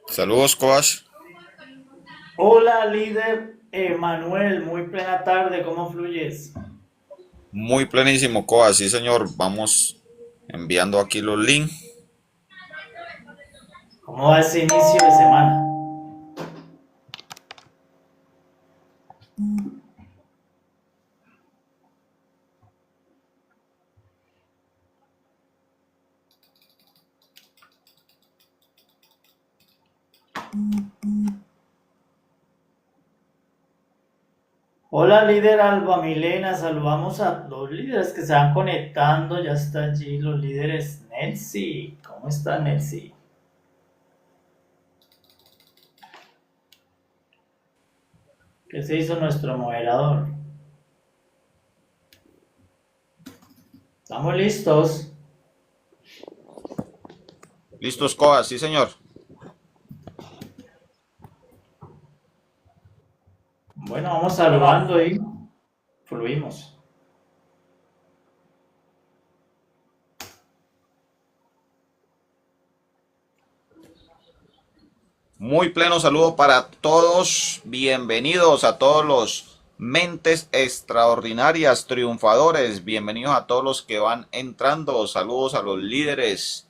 Saludos, coach. Hola, líder Manuel, muy plena tarde, ¿cómo fluyes? Muy plenísimo, coach. Sí, señor. Vamos enviando aquí los links. ¿Cómo va ese inicio de semana? Hola, líder Alba Milena, saludamos a los líderes que se van conectando, ya está allí los líderes Nelsi. ¿Cómo está Nelsi? ¿Qué se hizo nuestro moderador? ¿Estamos listos? Listos, coach. Sí, señor. Bueno, vamos saludando y fluimos. Muy pleno saludo para todos. Bienvenidos a todos los mentes extraordinarias, triunfadores. Bienvenidos a todos los que van entrando. Saludos a los líderes.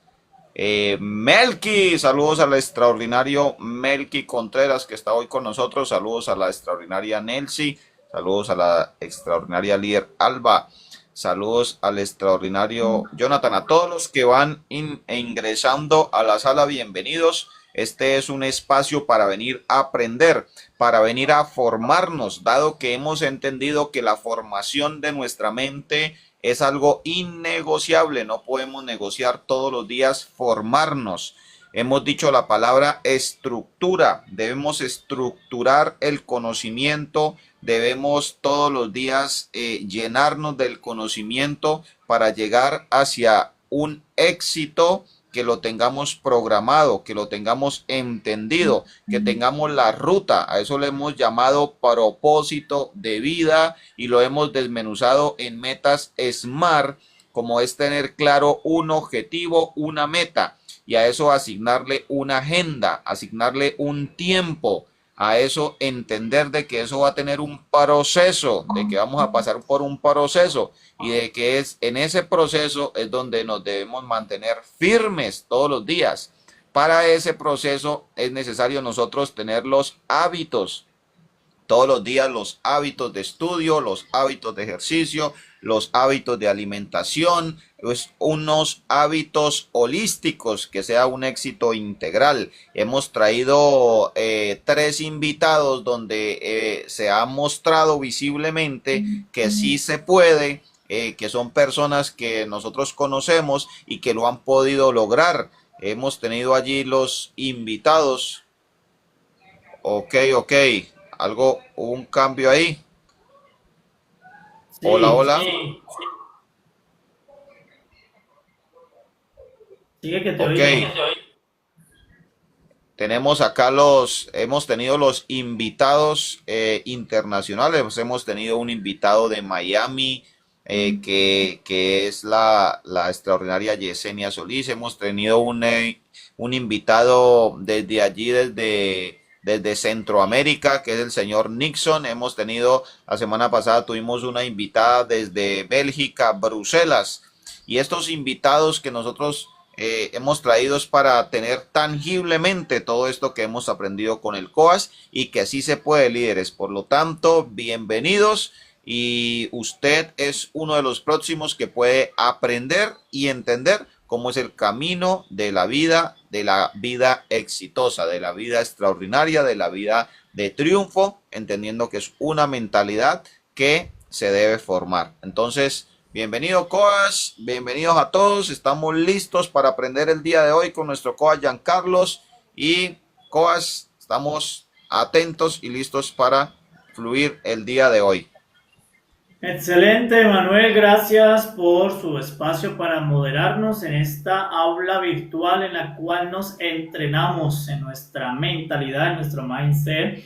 Melky, saludos al extraordinario Melky Contreras que está hoy con nosotros. Saludos a la extraordinaria Nelsi. Saludos a la extraordinaria líder Alba. Saludos al extraordinario Jonathan. A todos los que van ingresando a la sala, bienvenidos. Este es un espacio para venir a aprender, para venir a formarnos, dado que hemos entendido que la formación de nuestra mente es algo innegociable. No podemos negociar todos los días formarnos. Hemos dicho la palabra estructura. Debemos estructurar el conocimiento. Debemos todos los días llenarnos del conocimiento para llegar hacia un éxito, que lo tengamos programado, que lo tengamos entendido, que tengamos la ruta. A eso le hemos llamado propósito de vida y lo hemos desmenuzado en metas SMART, como es tener claro un objetivo, una meta, y a eso asignarle una agenda, asignarle un tiempo, a eso entender de que eso va a tener un proceso, de que vamos a pasar por un proceso y de que es en ese proceso es donde nos debemos mantener firmes todos los días. Para ese proceso es necesario nosotros tener los hábitos, todos los días los hábitos de estudio, los hábitos de ejercicio, los hábitos de alimentación, pues unos hábitos holísticos, que sea un éxito integral. Hemos traído 3 invitados donde se ha mostrado visiblemente que sí se puede, que son personas que nosotros conocemos y que lo han podido lograr. Hemos tenido allí los invitados. Ok, ok. Algo, hubo un cambio ahí. Hola, Sí, hola. sigue que te Ok. oigo. Tenemos acá hemos tenido los invitados internacionales. Hemos tenido un invitado de Miami, que es la extraordinaria Yesenia Solís. Hemos tenido un invitado desde allí, desde Centroamérica, que es el señor Nixon. Hemos tenido, la semana pasada tuvimos una invitada desde Bélgica, Bruselas. Y estos invitados que nosotros hemos traído para tener tangiblemente todo esto que hemos aprendido con el COAS, y que así se puede, líderes. Por lo tanto, bienvenidos, y usted es uno de los próximos que puede aprender y entender cómo es el camino de la vida exitosa, de la vida extraordinaria, de la vida de triunfo, entendiendo que es una mentalidad que se debe formar. Entonces, bienvenido, coach, bienvenidos a todos. Estamos listos para aprender el día de hoy con nuestro coach Giancarlos. Y coach, estamos atentos y listos para fluir el día de hoy. Excelente, Manuel, gracias por su espacio para moderarnos en esta aula virtual en la cual nos entrenamos en nuestra mentalidad, en nuestro mindset,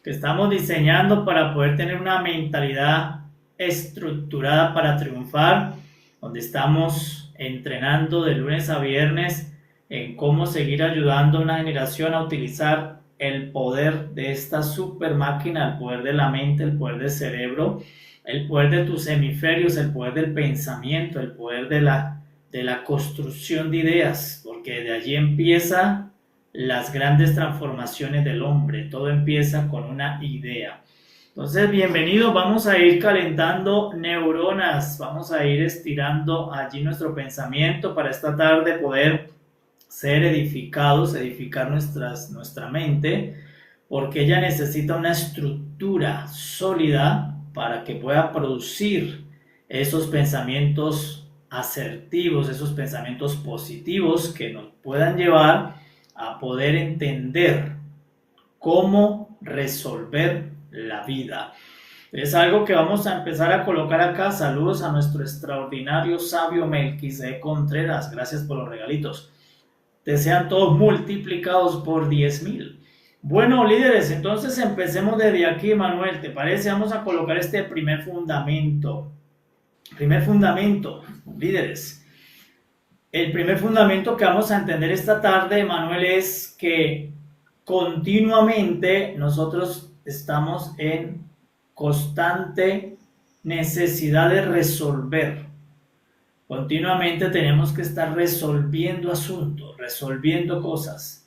que estamos diseñando para poder tener una mentalidad estructurada para triunfar, donde estamos entrenando de lunes a viernes en cómo seguir ayudando a una generación a utilizar el poder de esta super máquina, el poder de la mente, el poder del cerebro, el poder de tus hemisferios, el poder del pensamiento, el poder de la construcción de ideas, porque de allí empiezan las grandes transformaciones del hombre. Todo empieza con una idea. Entonces, bienvenidos, vamos a ir calentando neuronas, vamos a ir estirando allí nuestro pensamiento para esta tarde poder ser edificados, edificar nuestra mente, porque ella necesita una estructura sólida para que pueda producir esos pensamientos asertivos, esos pensamientos positivos que nos puedan llevar a poder entender cómo resolver la vida. Es algo que vamos a empezar a colocar acá. Saludos a nuestro extraordinario sabio Melquisede Contreras. Gracias por los regalitos. Desean todos multiplicados por 10,000. Bueno, líderes, entonces empecemos desde aquí, Manuel. ¿Te parece? Vamos a colocar este primer fundamento. Primer fundamento, líderes. El primer fundamento que vamos a entender esta tarde, Manuel, es que continuamente nosotros estamos en constante necesidad de resolver. Continuamente tenemos que estar resolviendo asuntos, resolviendo cosas.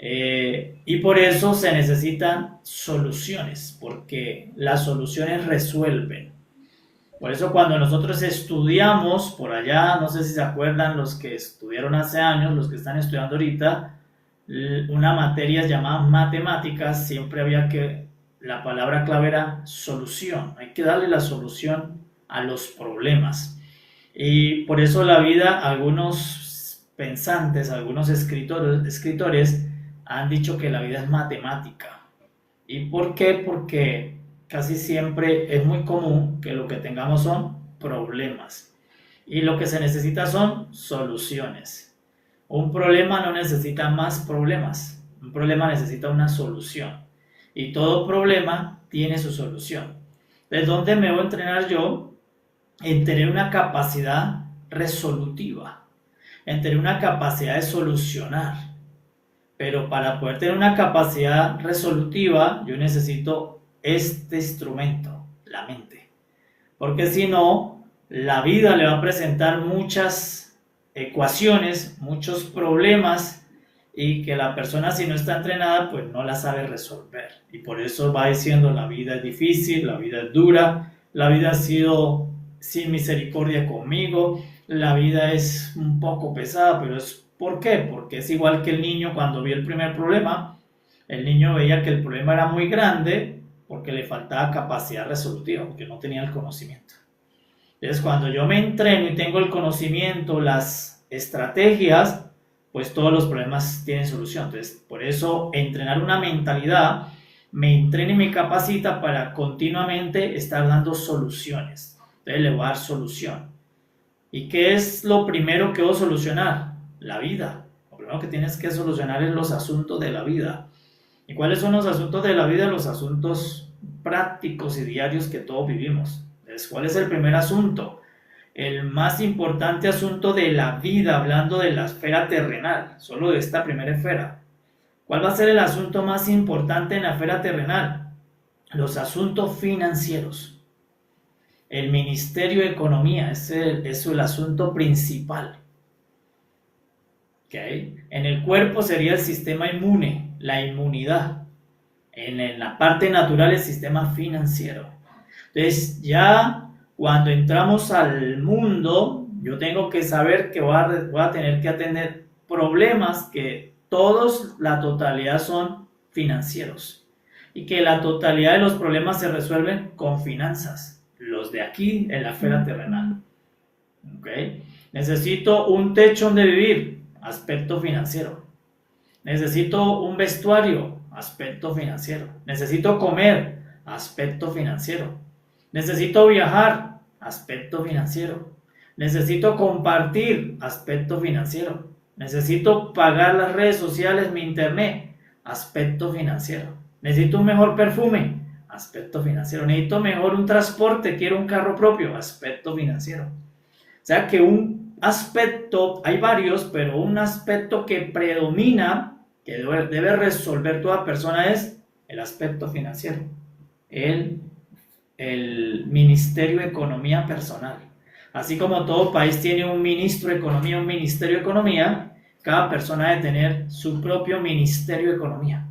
Y por eso se necesitan soluciones, porque las soluciones resuelven. Por eso cuando nosotros estudiamos por allá, no sé si se acuerdan los que estudiaron hace años, los que están estudiando ahorita, una materia llamada matemáticas, siempre había que, la palabra clave era solución. Hay que darle la solución a los problemas. Y por eso la vida, algunos pensantes, algunos escritores han dicho que la vida es matemática. ¿Y por qué? Porque casi siempre es muy común que lo que tengamos son problemas. Y lo que se necesita son soluciones. Un problema no necesita más problemas. Un problema necesita una solución. Y todo problema tiene su solución. ¿De dónde me voy a entrenar yo? En tener una capacidad resolutiva, en tener una capacidad de solucionar. Pero para poder tener una capacidad resolutiva, yo necesito este instrumento, la mente. Porque si no, la vida le va a presentar muchas ecuaciones, muchos problemas, y que la persona, si no está entrenada, pues no la sabe resolver. Y por eso va diciendo, la vida es difícil, la vida es dura, la vida ha sido sin misericordia conmigo, la vida es un poco pesada, pero es ¿por qué? Porque es igual que el niño cuando vio el primer problema. El niño veía que el problema era muy grande porque le faltaba capacidad resolutiva, porque no tenía el conocimiento. Entonces, cuando yo me entreno y tengo el conocimiento, las estrategias, pues todos los problemas tienen solución. Entonces, por eso entrenar una mentalidad me entrena y me capacita para continuamente estar dando soluciones. Entonces, le voy a dar solución. ¿Y qué es lo primero que debo solucionar? La vida. Lo primero que tienes que solucionar es los asuntos de la vida. ¿Y cuáles son los asuntos de la vida? Los asuntos prácticos y diarios que todos vivimos. Entonces, ¿cuál es el primer asunto? El más importante asunto de la vida, hablando de la esfera terrenal, solo de esta primera esfera. ¿Cuál va a ser el asunto más importante en la esfera terrenal? Los asuntos financieros. El Ministerio de Economía es el asunto principal. ¿Okay? En el cuerpo sería el sistema inmune, la inmunidad. En la parte natural, el sistema financiero. Entonces, ya cuando entramos al mundo, yo tengo que saber que voy a tener que atender problemas que todos, la totalidad son financieros. Y que la totalidad de los problemas se resuelven con finanzas. Los de aquí en la esfera terrenal. ¿Okay? Necesito un techo donde vivir, aspecto financiero. Necesito un vestuario, aspecto financiero. Necesito comer, aspecto financiero. Necesito viajar, aspecto financiero. Necesito compartir, aspecto financiero. Necesito pagar las redes sociales, mi internet, aspecto financiero. Necesito un mejor perfume, aspecto financiero. Necesito mejor un transporte, quiero un carro propio, aspecto financiero. O sea que un aspecto, hay varios, pero un aspecto que predomina, que debe resolver toda persona es el aspecto financiero. El Ministerio de Economía personal. Así como todo país tiene un ministro de Economía, un Ministerio de Economía, cada persona debe tener su propio Ministerio de Economía.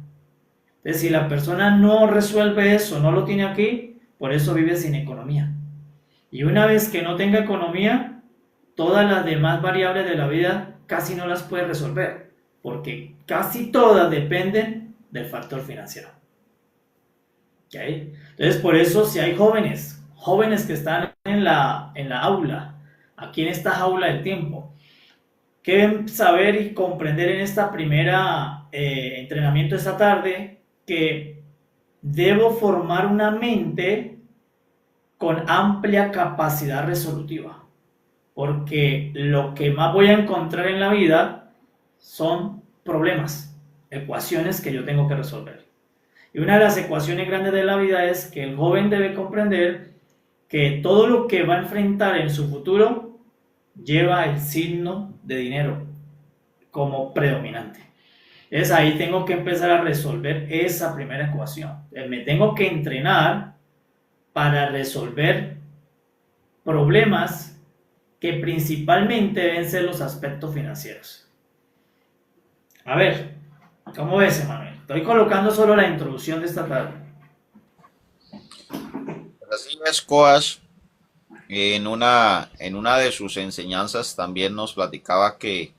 Entonces, si la persona no resuelve eso, no lo tiene aquí, por eso vive sin economía. Y una vez que no tenga economía, todas las demás variables de la vida casi no las puede resolver, porque casi todas dependen del factor financiero. ¿Okay? Entonces, por eso si hay jóvenes que están en la aula, aquí en esta jaula del tiempo, que deben saber y comprender en esta primera entrenamiento esta tarde, que debo formar una mente con amplia capacidad resolutiva, porque lo que más voy a encontrar en la vida son problemas, ecuaciones que yo tengo que resolver. Y una de las ecuaciones grandes de la vida es que el joven debe comprender que todo lo que va a enfrentar en su futuro lleva el signo de dinero como predominante. Entonces ahí tengo que empezar a resolver esa primera ecuación. Me tengo que entrenar para resolver problemas que principalmente deben ser los aspectos financieros. A ver, ¿cómo ves, Emanuel? Estoy colocando solo la introducción de esta tarde. Así es, Coach, en una de sus enseñanzas también nos platicaba que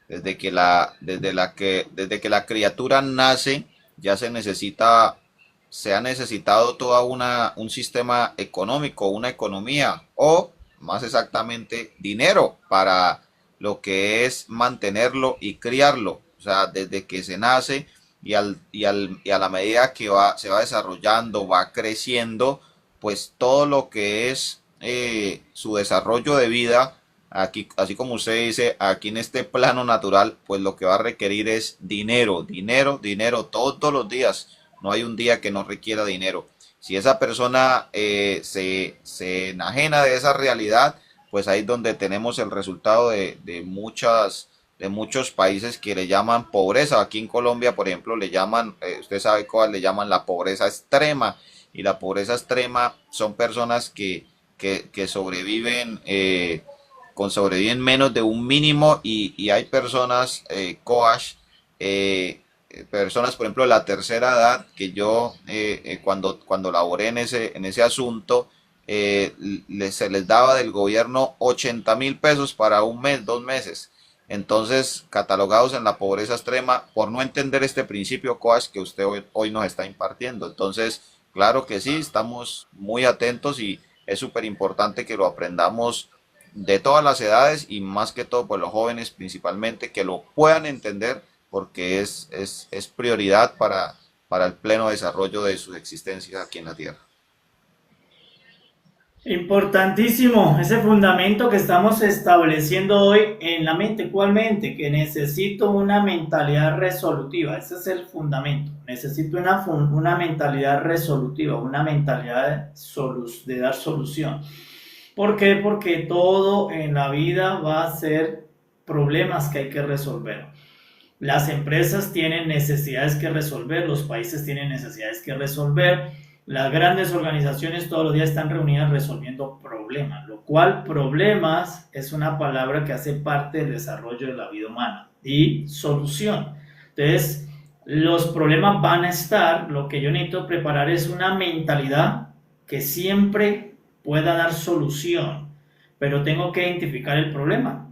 desde que la criatura nace, ya se ha necesitado un sistema económico, una economía, o más exactamente dinero para lo que es mantenerlo y criarlo. O sea, desde que se nace y a la medida que se va desarrollando, va creciendo, pues todo lo que es su desarrollo de vida, aquí, así como usted dice, aquí en este plano natural, pues lo que va a requerir es dinero, dinero, dinero todos los días. No hay un día que no requiera dinero. Si esa persona se enajena de esa realidad, pues ahí es donde tenemos el resultado de muchos países que le llaman pobreza. Aquí en Colombia, por ejemplo, le llaman, usted sabe cuál, le llaman la pobreza extrema. Y la pobreza extrema son personas que sobreviven, sobreviven menos de un mínimo, y hay personas, coach, personas, por ejemplo, de la tercera edad, que yo cuando laboré en ese asunto, se les daba del gobierno 80.000 pesos para un mes, 2 meses. Entonces, catalogados en la pobreza extrema por no entender este principio, coach, que usted hoy nos está impartiendo. Entonces, claro que sí, estamos muy atentos y es súper importante que lo aprendamos de todas las edades, y más que todo pues los jóvenes principalmente, que lo puedan entender, porque es prioridad para el pleno desarrollo de sus existencias aquí en la Tierra. Importantísimo ese fundamento que estamos estableciendo hoy en la mente. ¿Cuál mente? Que necesito una mentalidad resolutiva. Ese es el fundamento. Necesito una mentalidad resolutiva, una mentalidad de dar solución. ¿Por qué? Porque todo en la vida va a ser problemas que hay que resolver. Las empresas tienen necesidades que resolver, los países tienen necesidades que resolver, las grandes organizaciones todos los días están reunidas resolviendo problemas, lo cual problemas es una palabra que hace parte del desarrollo de la vida humana, y solución. Entonces, los problemas van a estar, lo que yo necesito preparar es una mentalidad que siempre pueda dar solución, pero tengo que identificar el problema.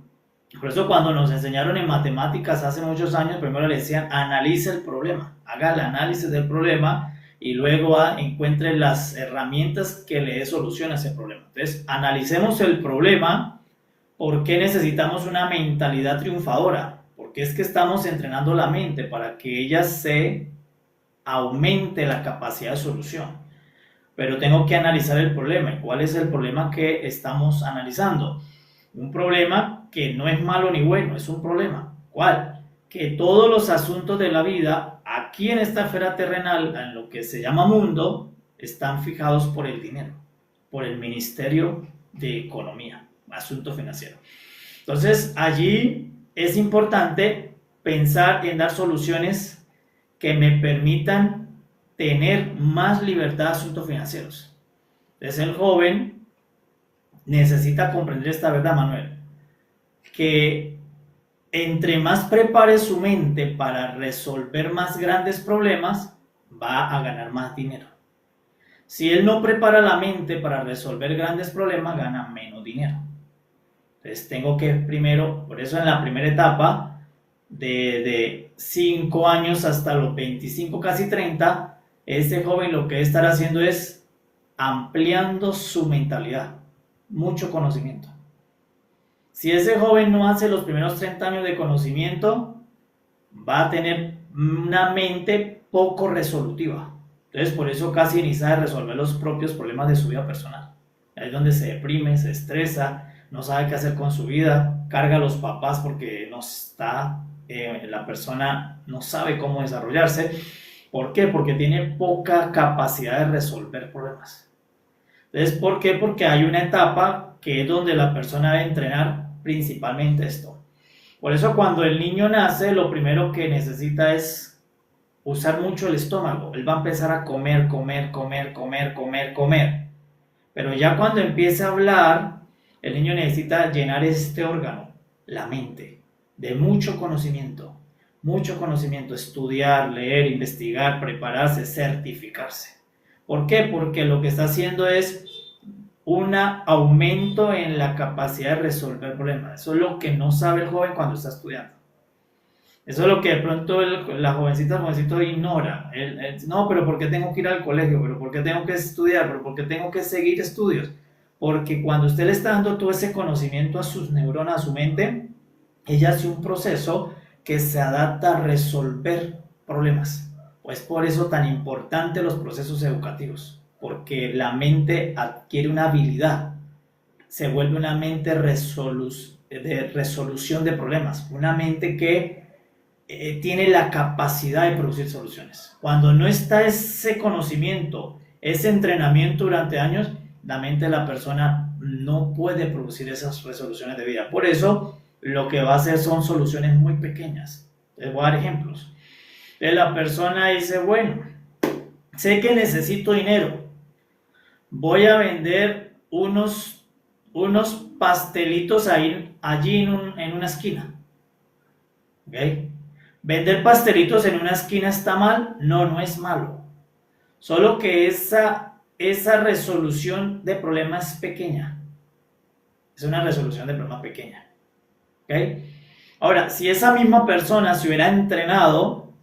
Por eso cuando nos enseñaron en matemáticas hace muchos años, primero le decían analice el problema, haga el análisis del problema y luego encuentre las herramientas que le dé solución a ese problema. Entonces, analicemos el problema. ¿Por qué necesitamos una mentalidad triunfadora? Porque es que estamos entrenando la mente para que ella se aumente la capacidad de solución. pero tengo que analizar el problema. ¿Y cuál es el problema que estamos analizando? Un problema que no es malo ni bueno, es un problema. ¿Cuál? Que todos los asuntos de la vida, aquí en esta esfera terrenal, en lo que se llama mundo, están fijados por el dinero, por el Ministerio de Economía, asunto financiero. Entonces, allí es importante pensar en dar soluciones que me permitan tener más libertad de asuntos financieros. Entonces, el joven necesita comprender esta verdad, Manuel, que entre más prepare su mente para resolver más grandes problemas, va a ganar más dinero. Si él no prepara la mente para resolver grandes problemas, gana menos dinero. Entonces tengo que primero, por eso en la primera etapa, de 5 años hasta los 25, casi 30, este joven lo que debe estar haciendo es ampliando su mentalidad, mucho conocimiento. Si ese joven no hace los primeros 30 años de conocimiento, va a tener una mente poco resolutiva. Entonces, por eso casi ni sabe resolver los propios problemas de su vida personal. Ahí es donde se deprime, se estresa, no sabe qué hacer con su vida, carga a los papás porque no está, la persona no sabe cómo desarrollarse. ¿Por qué? Porque tiene poca capacidad de resolver problemas. Entonces, ¿por qué? Porque hay una etapa que es donde la persona debe entrenar principalmente esto. Por eso cuando el niño nace, lo primero que necesita es usar mucho el estómago. Él va a empezar a comer. Pero ya cuando empieza a hablar, el niño necesita llenar este órgano, la mente, de mucho conocimiento, estudiar, leer, investigar, prepararse, certificarse. ¿Por qué? Porque lo que está haciendo es un aumento en la capacidad de resolver problemas. Eso es lo que no sabe el joven cuando está estudiando. Eso es lo que de pronto la jovencita, el jovencito ignora. No, pero ¿por qué tengo que ir al colegio? ¿Pero por qué tengo que estudiar? ¿Pero por qué tengo que seguir estudios? Porque cuando usted le está dando todo ese conocimiento a sus neuronas, a su mente, ella hace un proceso que se adapta a resolver problemas. Pues por eso tan importante los procesos educativos. Porque la mente adquiere una habilidad, se vuelve una mente de resolución de problemas, una mente que tiene la capacidad de producir soluciones. Cuando no está ese conocimiento, ese entrenamiento durante años, la mente de la persona no puede producir esas resoluciones de vida. Por eso, lo que va a hacer son soluciones muy pequeñas. Les voy a dar ejemplos. La persona dice, bueno, sé que necesito dinero. Voy a vender unos pastelitos allí en una esquina. ¿Okay? ¿Vender pastelitos en una esquina está mal? No, no es malo. Solo que esa resolución de problemas es pequeña. Es una resolución de problema pequeña. ¿Okay? Ahora, si esa misma persona se hubiera entrenado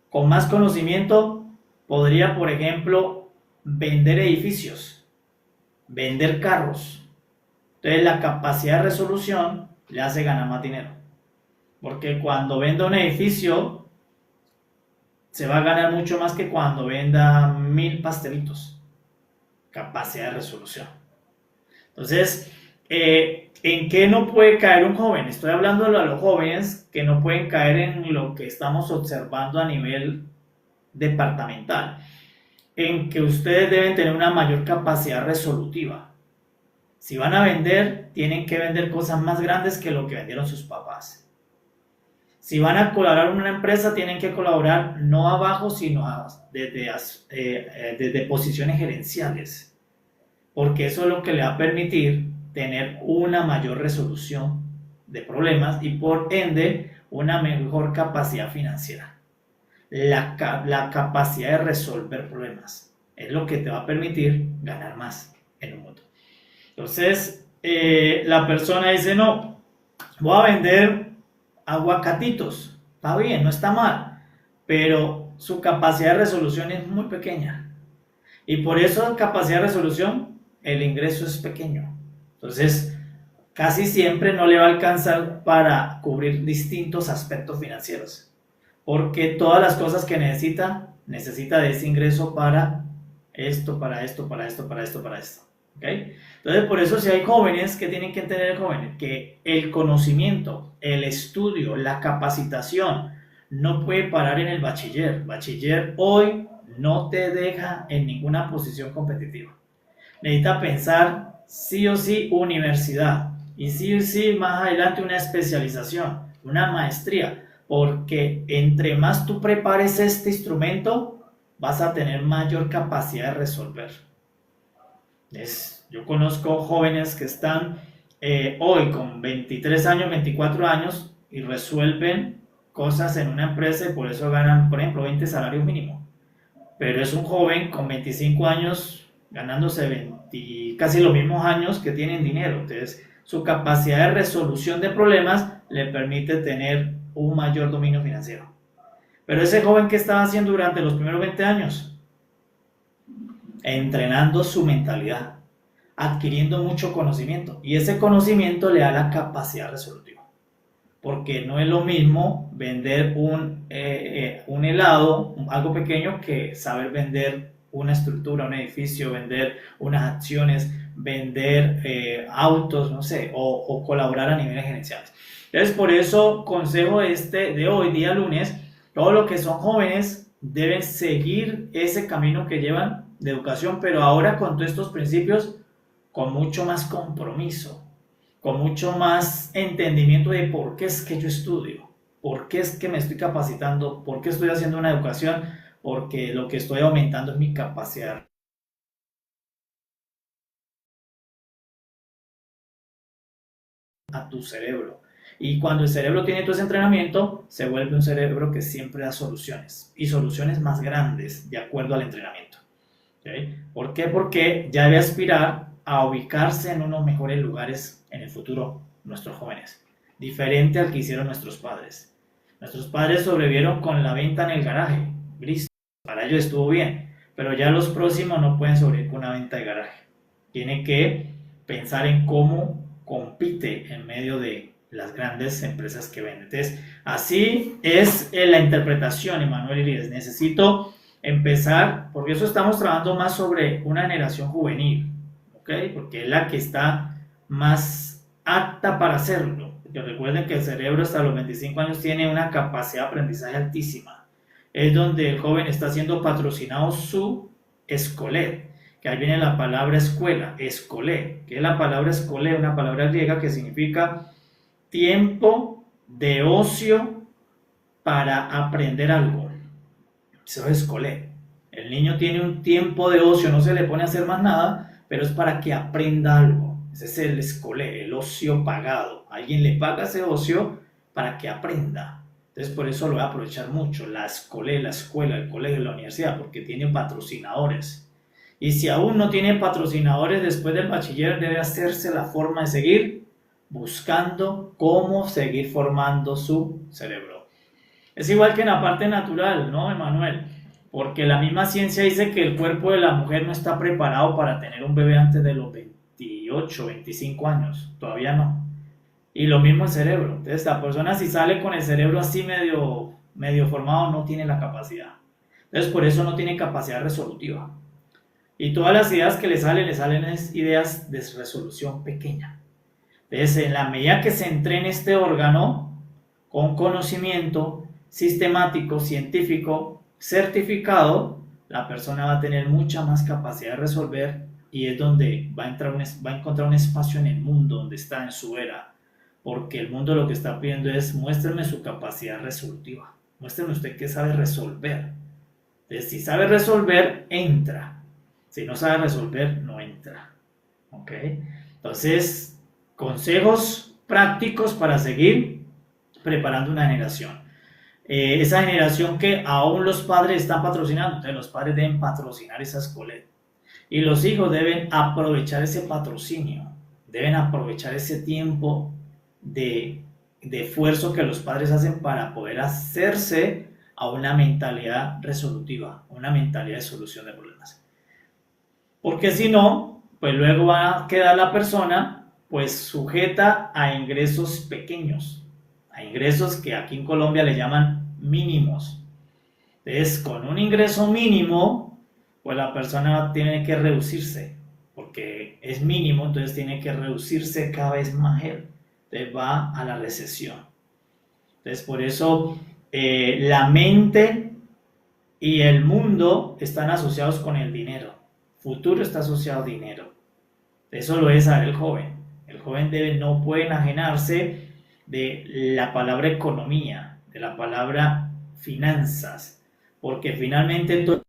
con más conocimiento, podría, por ejemplo, vender edificios, vender carros. Entonces la capacidad de resolución le hace ganar más dinero. Porque cuando venda un edificio, se va a ganar mucho más que cuando venda 1000 pastelitos. Capacidad de resolución. Entonces, ¿en qué no puede caer un joven? Estoy hablando a los jóvenes que no pueden caer en lo que estamos observando a nivel departamental. En que ustedes deben tener una mayor capacidad resolutiva. Si van a vender, tienen que vender cosas más grandes que lo que vendieron sus papás. Si van a colaborar en una empresa, tienen que colaborar no abajo, sino desde posiciones gerenciales. Porque eso es lo que le va a permitir tener una mayor resolución de problemas y por ende una mejor capacidad financiera. La capacidad de resolver problemas es lo que te va a permitir ganar más en un mundo. Entonces, la persona dice, no, voy a vender aguacatitos. Está bien, no está mal, pero su capacidad de resolución es muy pequeña. Y por eso, capacidad de resolución, el ingreso es pequeño. Entonces, casi siempre no le va a alcanzar para cubrir distintos aspectos financieros. Porque todas las cosas que necesita de ese ingreso para esto, para esto, para esto, para esto, para esto. ¿Okay? Entonces, por eso si hay jóvenes que tienen que entender jóvenes, que el conocimiento, el estudio, la capacitación no puede parar en el bachiller. Bachiller hoy no te deja en ninguna posición competitiva. Necesita pensar sí o sí universidad y sí o sí más adelante una especialización, una maestría, porque entre más tú prepares este instrumento, vas a tener mayor capacidad de resolver. Yo conozco jóvenes que están hoy con 23 años, 24 años y resuelven cosas en una empresa y por eso ganan, por ejemplo, 20 salarios mínimos. Pero es un joven con 25 años ganándose 20, casi los mismos años que tienen dinero. Entonces, su capacidad de resolución de problemas le permite tener un mayor dominio financiero. Pero ese joven, ¿qué estaba haciendo durante los primeros 20 años? Entrenando su mentalidad, adquiriendo mucho conocimiento. Y ese conocimiento le da la capacidad resolutiva. Porque no es lo mismo vender un helado, algo pequeño, que saber vender una estructura, un edificio, vender unas acciones, vender autos, no sé, o colaborar a niveles gerenciales. Entonces, por eso, consejo de hoy, día lunes, todo lo que son jóvenes deben seguir ese camino que llevan de educación, pero ahora con todos estos principios, con mucho más compromiso, con mucho más entendimiento de por qué es que yo estudio, por qué es que me estoy capacitando, por qué estoy haciendo una educación, porque lo que estoy aumentando es mi capacidad a tu cerebro. Y cuando el cerebro tiene todo ese entrenamiento, se vuelve un cerebro que siempre da soluciones, y soluciones más grandes de acuerdo al entrenamiento. ¿Okay? ¿Por qué? Porque ya debe aspirar a ubicarse en unos mejores lugares en el futuro, nuestros jóvenes, diferente al que hicieron nuestros padres. Nuestros padres sobrevivieron con la venta en el garaje, listo, para ellos estuvo bien, pero ya los próximos no pueden sobrevivir con una venta de garaje. Tiene que pensar en cómo compite en medio de las grandes empresas que venden. Entonces, así es la interpretación, Emanuel Ilies. Necesito empezar, porque eso estamos trabajando más sobre una generación juvenil, ¿ok? Porque es la que está más apta para hacerlo. Porque recuerden que el cerebro hasta los 25 años tiene una capacidad de aprendizaje altísima. Es donde el joven está siendo patrocinado su escolé, que ahí viene la palabra escuela, escolé, que es la palabra escolé, una palabra griega que significa tiempo de ocio para aprender algo. Eso es escolé. El niño tiene un tiempo de ocio, no se le pone a hacer más nada, pero es para que aprenda algo. Ese es el escolé, el ocio pagado. Alguien le paga ese ocio para que aprenda. Entonces por eso lo voy a aprovechar mucho. La escolé, la escuela, el colegio, la universidad, porque tiene patrocinadores. Y si aún no tiene patrocinadores después del bachiller, debe hacerse la forma de seguir buscando cómo seguir formando su cerebro. Es igual que en la parte natural, ¿no, Emanuel? Porque la misma ciencia dice que el cuerpo de la mujer no está preparado para tener un bebé antes de los 28, 25 años. Todavía no. Y lo mismo el cerebro. Entonces, la persona si sale con el cerebro así medio formado no tiene la capacidad. Entonces, por eso no tiene capacidad resolutiva. Y todas las ideas que le salen es ideas de resolución pequeña. Entonces, en la medida que se entrene este órgano con conocimiento sistemático, científico, certificado, la persona va a tener mucha más capacidad de resolver y es donde va a encontrar un espacio en el mundo donde está en su era. Porque el mundo lo que está pidiendo es muéstreme su capacidad resolutiva. Muéstreme usted qué sabe resolver. Entonces, si sabe resolver, entra. Si no sabe resolver, no entra. ¿Ok? Entonces, consejos prácticos para seguir preparando una generación. Esa generación que aún los padres están patrocinando. Entonces, los padres deben patrocinar esa escuela. Y los hijos deben aprovechar ese patrocinio. Deben aprovechar ese tiempo de esfuerzo que los padres hacen para poder hacerse a una mentalidad resolutiva, una mentalidad de solución de problemas. Porque si no, pues luego va a quedar la persona pues sujeta a ingresos pequeños, a ingresos que aquí en Colombia le llaman mínimos. Entonces, con un ingreso mínimo, pues la persona tiene que reducirse, porque es mínimo, entonces tiene que reducirse cada vez más él. Entonces va a la recesión. Entonces por eso la mente y el mundo están asociados con el dinero. Futuro está asociado al dinero. Eso lo debe saber el joven. El joven no puede enajenarse de la palabra economía, de la palabra finanzas, porque finalmente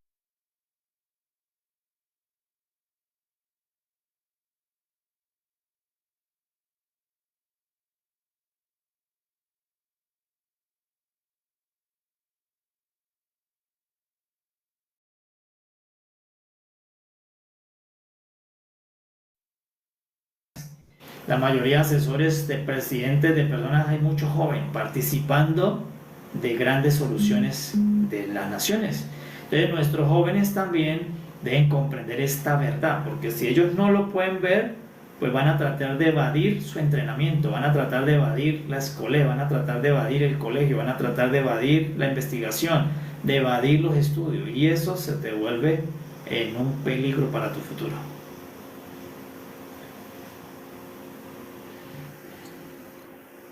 la mayoría de asesores de presidentes, de personas, hay mucho joven participando de grandes soluciones de las naciones. Entonces nuestros jóvenes también deben comprender esta verdad, porque si ellos no lo pueden ver, pues van a tratar de evadir su entrenamiento, van a tratar de evadir la escuela, van a tratar de evadir el colegio, van a tratar de evadir la investigación, de evadir los estudios, y eso se te vuelve en un peligro para tu futuro.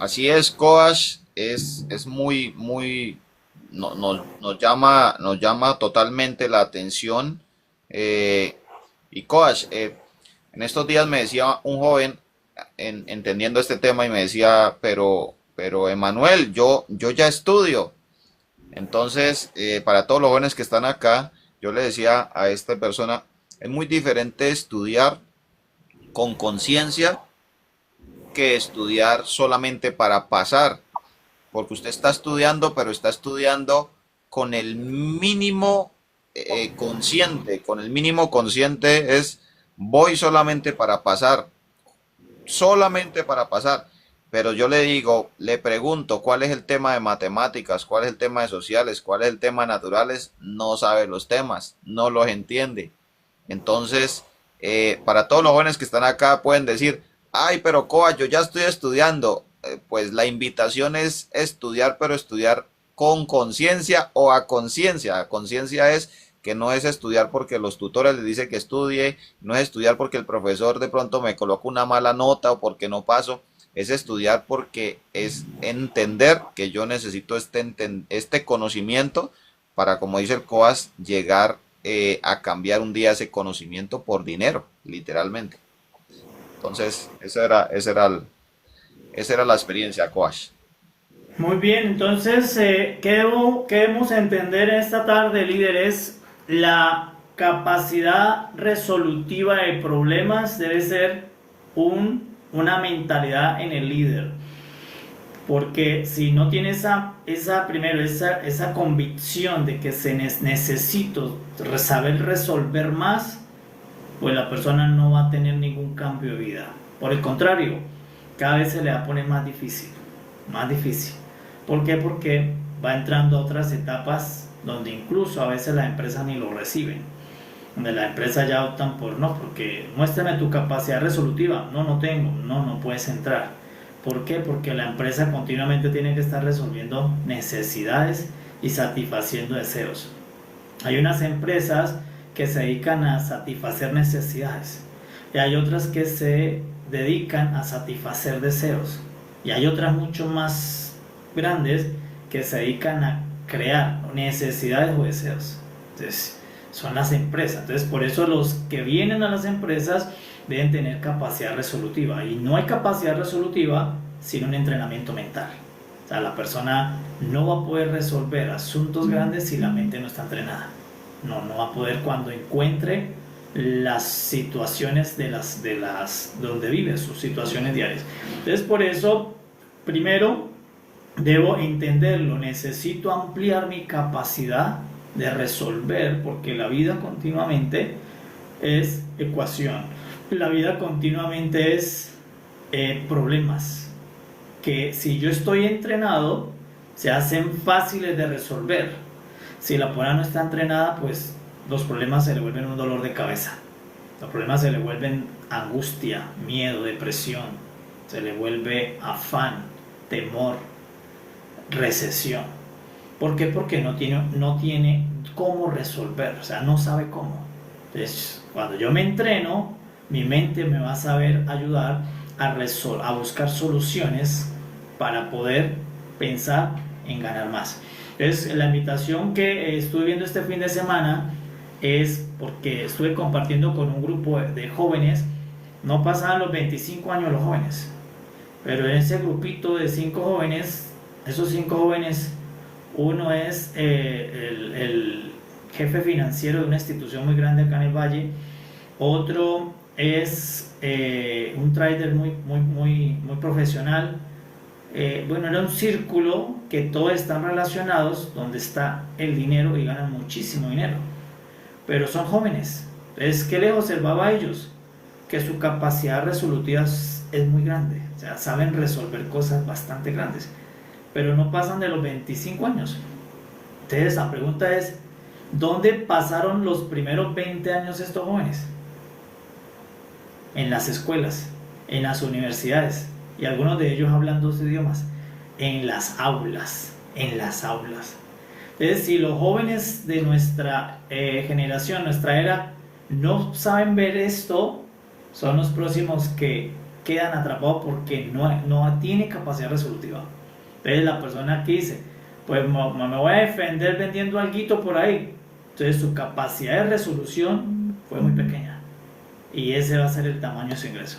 Así es, coach, es muy, muy, nos llama totalmente la atención. eh, y coach, en estos días me decía un joven, entendiendo este tema, y me decía, pero Emanuel, yo ya estudio. Entonces, para todos los jóvenes que están acá, yo le decía a esta persona, es muy diferente estudiar con conciencia que estudiar solamente para pasar, porque usted está estudiando, pero está estudiando con el mínimo consciente, con el mínimo consciente es voy solamente para pasar, solamente para pasar. Pero yo le digo, le pregunto cuál es el tema de matemáticas, cuál es el tema de sociales, cuál es el tema de naturales, no sabe los temas, no los entiende. Entonces, para todos los jóvenes que están acá pueden decir, ay, pero Coa, yo ya estoy estudiando. Pues la invitación es estudiar, pero estudiar con conciencia o a conciencia. A conciencia es que no es estudiar porque los tutores les dicen que estudie, no es estudiar porque el profesor de pronto me coloca una mala nota o porque no paso, es estudiar porque es entender que yo necesito este conocimiento para, como dice el COAS, llegar a cambiar un día ese conocimiento por dinero, literalmente. Entonces, esa era la experiencia, coach. Muy bien, entonces, ¿qué debemos entender esta tarde, líder? Es la capacidad resolutiva de problemas debe ser una mentalidad en el líder. Porque si no tiene esa convicción de que necesito saber resolver más, pues la persona no va a tener ningún cambio de vida. Por el contrario, cada vez se le va a poner más difícil, más difícil. ¿Por qué? Porque va entrando a otras etapas donde incluso a veces las empresas ni lo reciben, donde las empresas ya optan por no, porque muéstrame tu capacidad resolutiva, no tengo, no puedes entrar. ¿Por qué? Porque la empresa continuamente tiene que estar resolviendo necesidades y satisfaciendo deseos. Hay unas empresas que se dedican a satisfacer necesidades y hay otras que se dedican a satisfacer deseos y hay otras mucho más grandes que se dedican a crear necesidades o deseos. Entonces, son las empresas. Entonces, por eso los que vienen a las empresas deben tener capacidad resolutiva, y no hay capacidad resolutiva sin un entrenamiento mental. O sea, la persona no va a poder resolver asuntos grandes si la mente no está entrenada. No va a poder cuando encuentre las situaciones donde vive, sus situaciones diarias. Entonces, por eso, primero debo entenderlo, necesito ampliar mi capacidad de resolver, porque la vida continuamente es ecuación, la vida continuamente es problemas que, si yo estoy entrenado, se hacen fáciles de resolver. Si la persona no está entrenada, pues los problemas se le vuelven un dolor de cabeza, los problemas se le vuelven angustia, miedo, depresión, se le vuelve afán, temor, recesión. ¿Por qué? Porque no tiene cómo resolver, o sea, no sabe cómo. Entonces, cuando yo me entreno, mi mente me va a saber ayudar a buscar soluciones para poder pensar en ganar más. Entonces, la invitación que estuve viendo este fin de semana es porque estuve compartiendo con un grupo de jóvenes, no pasaban los 25 años los jóvenes, pero en ese grupito de 5 jóvenes, esos 5 jóvenes, uno es el jefe financiero de una institución muy grande acá en el Valle, otro es un trader muy profesional. Bueno, era un círculo que todos están relacionados, donde está el dinero y ganan muchísimo dinero, pero son jóvenes. Entonces, ¿qué les observaba a ellos? Que su capacidad resolutiva es muy grande, o sea, saben resolver cosas bastante grandes, pero no pasan de los 25 años. Entonces, la pregunta es, ¿dónde pasaron los primeros 20 años estos jóvenes? En las escuelas, en las universidades, y algunos de ellos hablan 2 idiomas, en las aulas, en las aulas. Entonces, si los jóvenes de nuestra generación, nuestra era, no saben ver esto, son los próximos que quedan atrapados porque no tiene capacidad resolutiva. Entonces, la persona que dice, pues me voy a defender vendiendo alguito por ahí, entonces su capacidad de resolución fue muy pequeña, y ese va a ser el tamaño de su ingreso.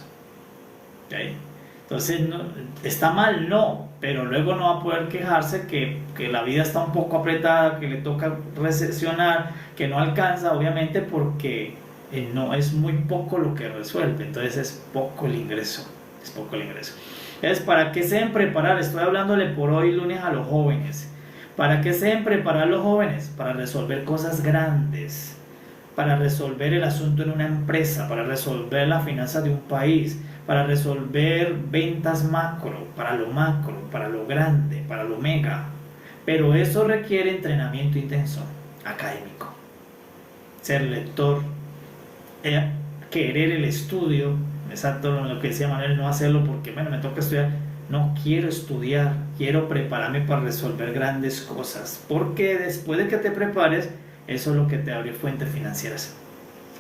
¿Okay? Entonces, no, ¿está mal? No, pero luego no va a poder quejarse que la vida está un poco apretada, que le toca recesionar, que no alcanza, obviamente, porque no es muy poco lo que resuelve, entonces es poco el ingreso, es poco el ingreso. Entonces, ¿para qué se deben preparar? Estoy hablándole por hoy lunes a los jóvenes. ¿Para qué se deben preparar los jóvenes? Para resolver cosas grandes, para resolver el asunto en una empresa, para resolver las finanzas de un país, para resolver ventas macro, para lo grande, para lo mega. Pero eso requiere entrenamiento intenso, académico. Ser lector, querer el estudio, exacto lo que decía Manuel, no hacerlo porque, bueno, me toca estudiar. No quiero estudiar, quiero prepararme para resolver grandes cosas, porque después de que te prepares, eso es lo que te abre fuentes financieras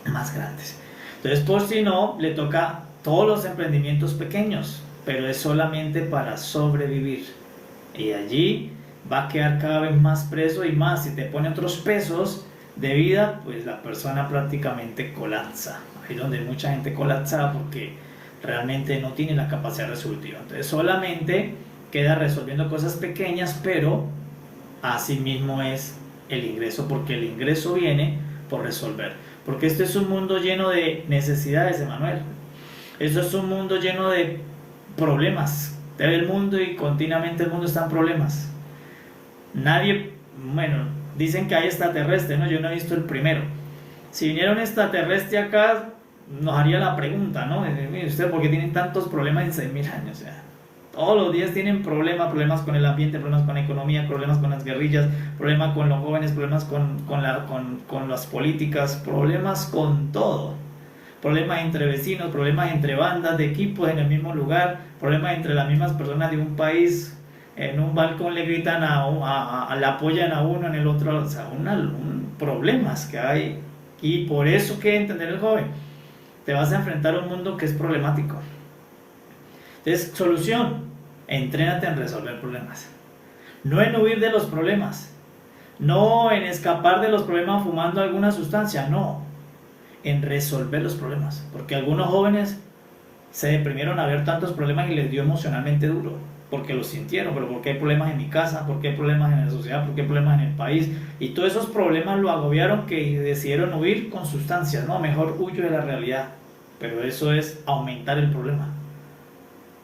más grandes. Entonces, por si no, le toca todos los emprendimientos pequeños, pero es solamente para sobrevivir, y allí va a quedar cada vez más preso, y más si te pone otros pesos de vida, pues la persona prácticamente colapsa. Ahí donde mucha gente colapsa porque realmente no tiene la capacidad resolutiva. Entonces solamente queda resolviendo cosas pequeñas, pero así mismo es el ingreso, porque el ingreso viene por resolver. Porque este es un mundo lleno de necesidades, Emanuel. Esto es un mundo lleno de problemas. Te ve el mundo y continuamente el mundo está en problemas. Nadie, bueno, dicen que hay extraterrestres, ¿no? Yo no he visto el primero. Si viniera un extraterrestre acá, nos haría la pregunta, ¿no? Mire, ¿usted por qué tienen tantos problemas en 6.000 años? O sea, todos los días tienen problemas con el ambiente, problemas con la economía, problemas con las guerrillas, problemas con los jóvenes, problemas con las políticas, problemas con todo. Problemas entre vecinos, problemas entre bandas de equipos en el mismo lugar, problemas entre las mismas personas de un país. En un balcón le gritan le apoyan a uno, en el otro, o sea, problemas que hay. Y por eso que entender el joven, te vas a enfrentar a un mundo que es problemático. Entonces, solución, entrénate en resolver problemas, no en huir de los problemas, no en escapar de los problemas fumando alguna sustancia, no, en resolver los problemas, porque algunos jóvenes se deprimieron a ver tantos problemas y les dio emocionalmente duro, porque lo sintieron, pero porque hay problemas en mi casa, porque hay problemas en la sociedad, porque hay problemas en el país, y todos esos problemas lo agobiaron que decidieron huir con sustancias. No, mejor huyo de la realidad, pero eso es aumentar el problema,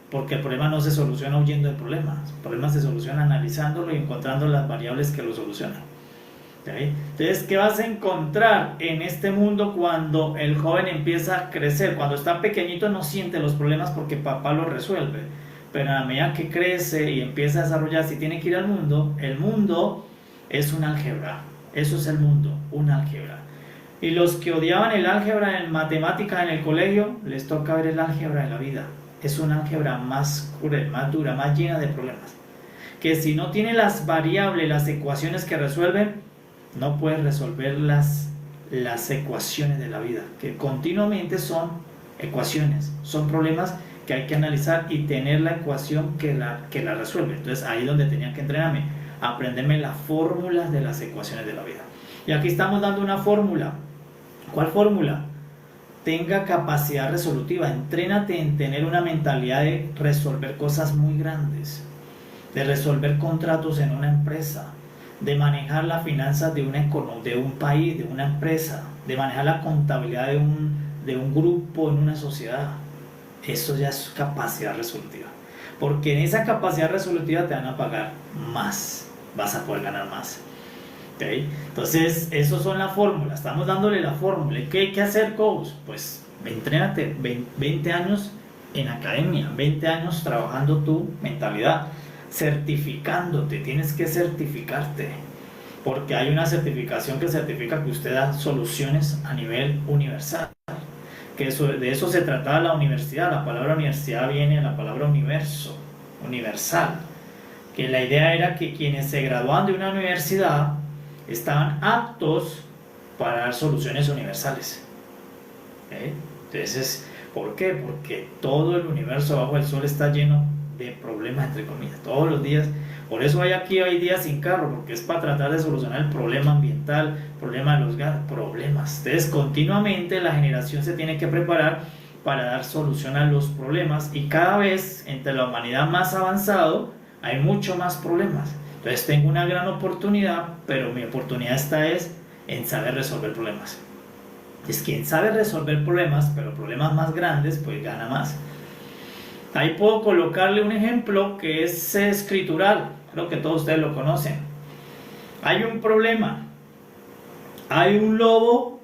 porque el problema no se soluciona huyendo del problema, el problema se soluciona analizándolo y encontrando las variables que lo solucionan. ¿Okay? Entonces, ¿qué vas a encontrar en este mundo cuando el joven empieza a crecer? Cuando está pequeñito no siente los problemas porque papá los resuelve, pero a medida que crece y empieza a desarrollarse y tiene que ir al mundo, el mundo es un álgebra. Eso es el mundo, un álgebra. Y los que odiaban el álgebra en matemáticas en el colegio, les toca ver el álgebra de la vida. Es un álgebra más cruel, más dura, más llena de problemas. Que si no tiene las variables, las ecuaciones que resuelven, no puedes resolver las las ecuaciones de la vida, que continuamente son ecuaciones, son problemas que hay que analizar y tener la ecuación que la resuelve. Entonces ahí es donde tenía que entrenarme, aprenderme las fórmulas de las ecuaciones de la vida. Y aquí estamos dando una fórmula. ¿Cuál fórmula? Tenga capacidad resolutiva, entrénate en tener una mentalidad de resolver cosas muy grandes, de resolver contratos en una empresa, de manejar las finanzas de un país, de una empresa, de manejar la contabilidad de un grupo en una sociedad. Eso ya es capacidad resolutiva, porque en esa capacidad resolutiva te van a pagar más, vas a poder ganar más. ¿Okay? Entonces, esas son las fórmulas, estamos dándole la fórmula. ¿Qué hay que hacer, coach? Pues entrénate 20 años en academia, 20 años trabajando tu mentalidad, certificándote, tienes que certificarte, porque hay una certificación que certifica que usted da soluciones a nivel universal, que de eso se trataba la universidad. La palabra universidad viene de la palabra universo, universal, que la idea era que quienes se graduaban de una universidad estaban aptos para dar soluciones universales. Entonces, ¿por qué? Porque todo el universo bajo el sol está lleno de problemas, entre comillas, todos los días. Por eso hay días sin carro, porque es para tratar de solucionar el problema ambiental, problema de los gases, problemas. Entonces, continuamente la generación se tiene que preparar para dar solución a los problemas, y cada vez entre la humanidad más avanzado hay mucho más problemas. Entonces tengo una gran oportunidad, pero mi oportunidad en saber resolver problemas. Es quien sabe resolver problemas, pero problemas más grandes, pues gana más. Ahí puedo colocarle un ejemplo que es escritural, creo que todos ustedes lo conocen. Hay un problema, hay un lobo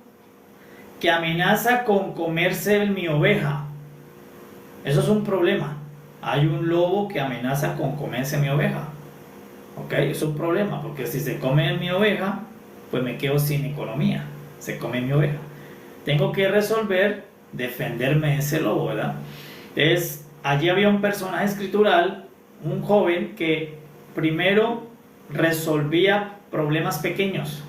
que amenaza con comerse mi oveja. Eso es un problema. Hay un lobo que amenaza con comerse mi oveja. ¿Ok? Es un problema, porque si se come mi oveja, pues me quedo sin economía. Se come mi oveja. Tengo que resolver, defenderme de ese lobo, ¿verdad? Entonces, allí había un personaje escritural, un joven que primero resolvía problemas pequeños,